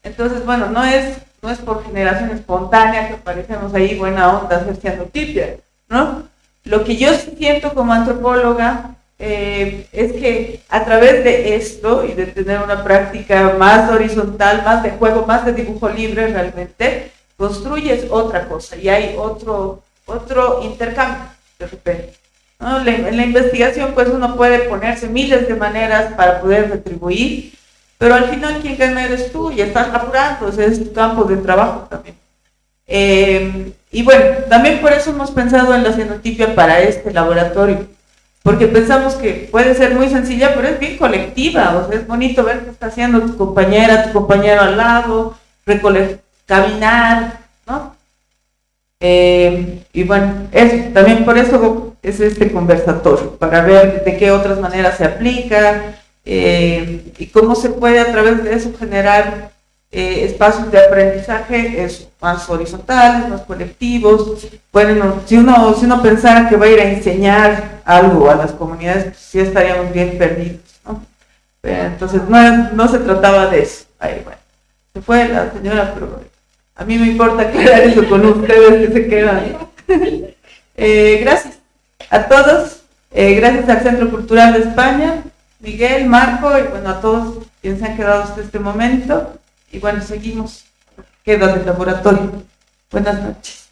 Entonces, bueno, no es por generación espontánea que aparecemos ahí buena onda haciendo tipia, ¿no? Lo que yo siento como antropóloga es que a través de esto y de tener una práctica más horizontal, más de juego, más de dibujo libre realmente, construyes otra cosa y hay otro intercambio de repente, ¿no? En la investigación pues uno puede ponerse miles de maneras para poder retribuir, pero al final quien gana eres tú y estás apurando, o sea, es tu campo de trabajo también. Y bueno, también por eso hemos pensado en la cienotipia para este laboratorio, porque pensamos que puede ser muy sencilla, pero es bien colectiva, o sea, es bonito ver qué está haciendo tu compañera, tu compañero al lado, caminar, ¿no? Y bueno, eso, también por eso es este conversatorio, para ver de qué otras maneras se aplica y cómo se puede a través de eso generar espacios de aprendizaje más horizontales, más colectivos. Bueno, si uno pensara que va a ir a enseñar algo a las comunidades, pues sí estaríamos bien perdidos, ¿no? Pero entonces no se trataba de eso. Ahí, bueno, se fue la señora, pero a mí me importa aclarar eso con ustedes que se quedan. Gracias a todos, gracias al Centro Cultural de España, Miguel, Marco, y bueno, a todos quienes se han quedado hasta este momento. Y bueno, seguimos. Queda del laboratorio. Buenas noches.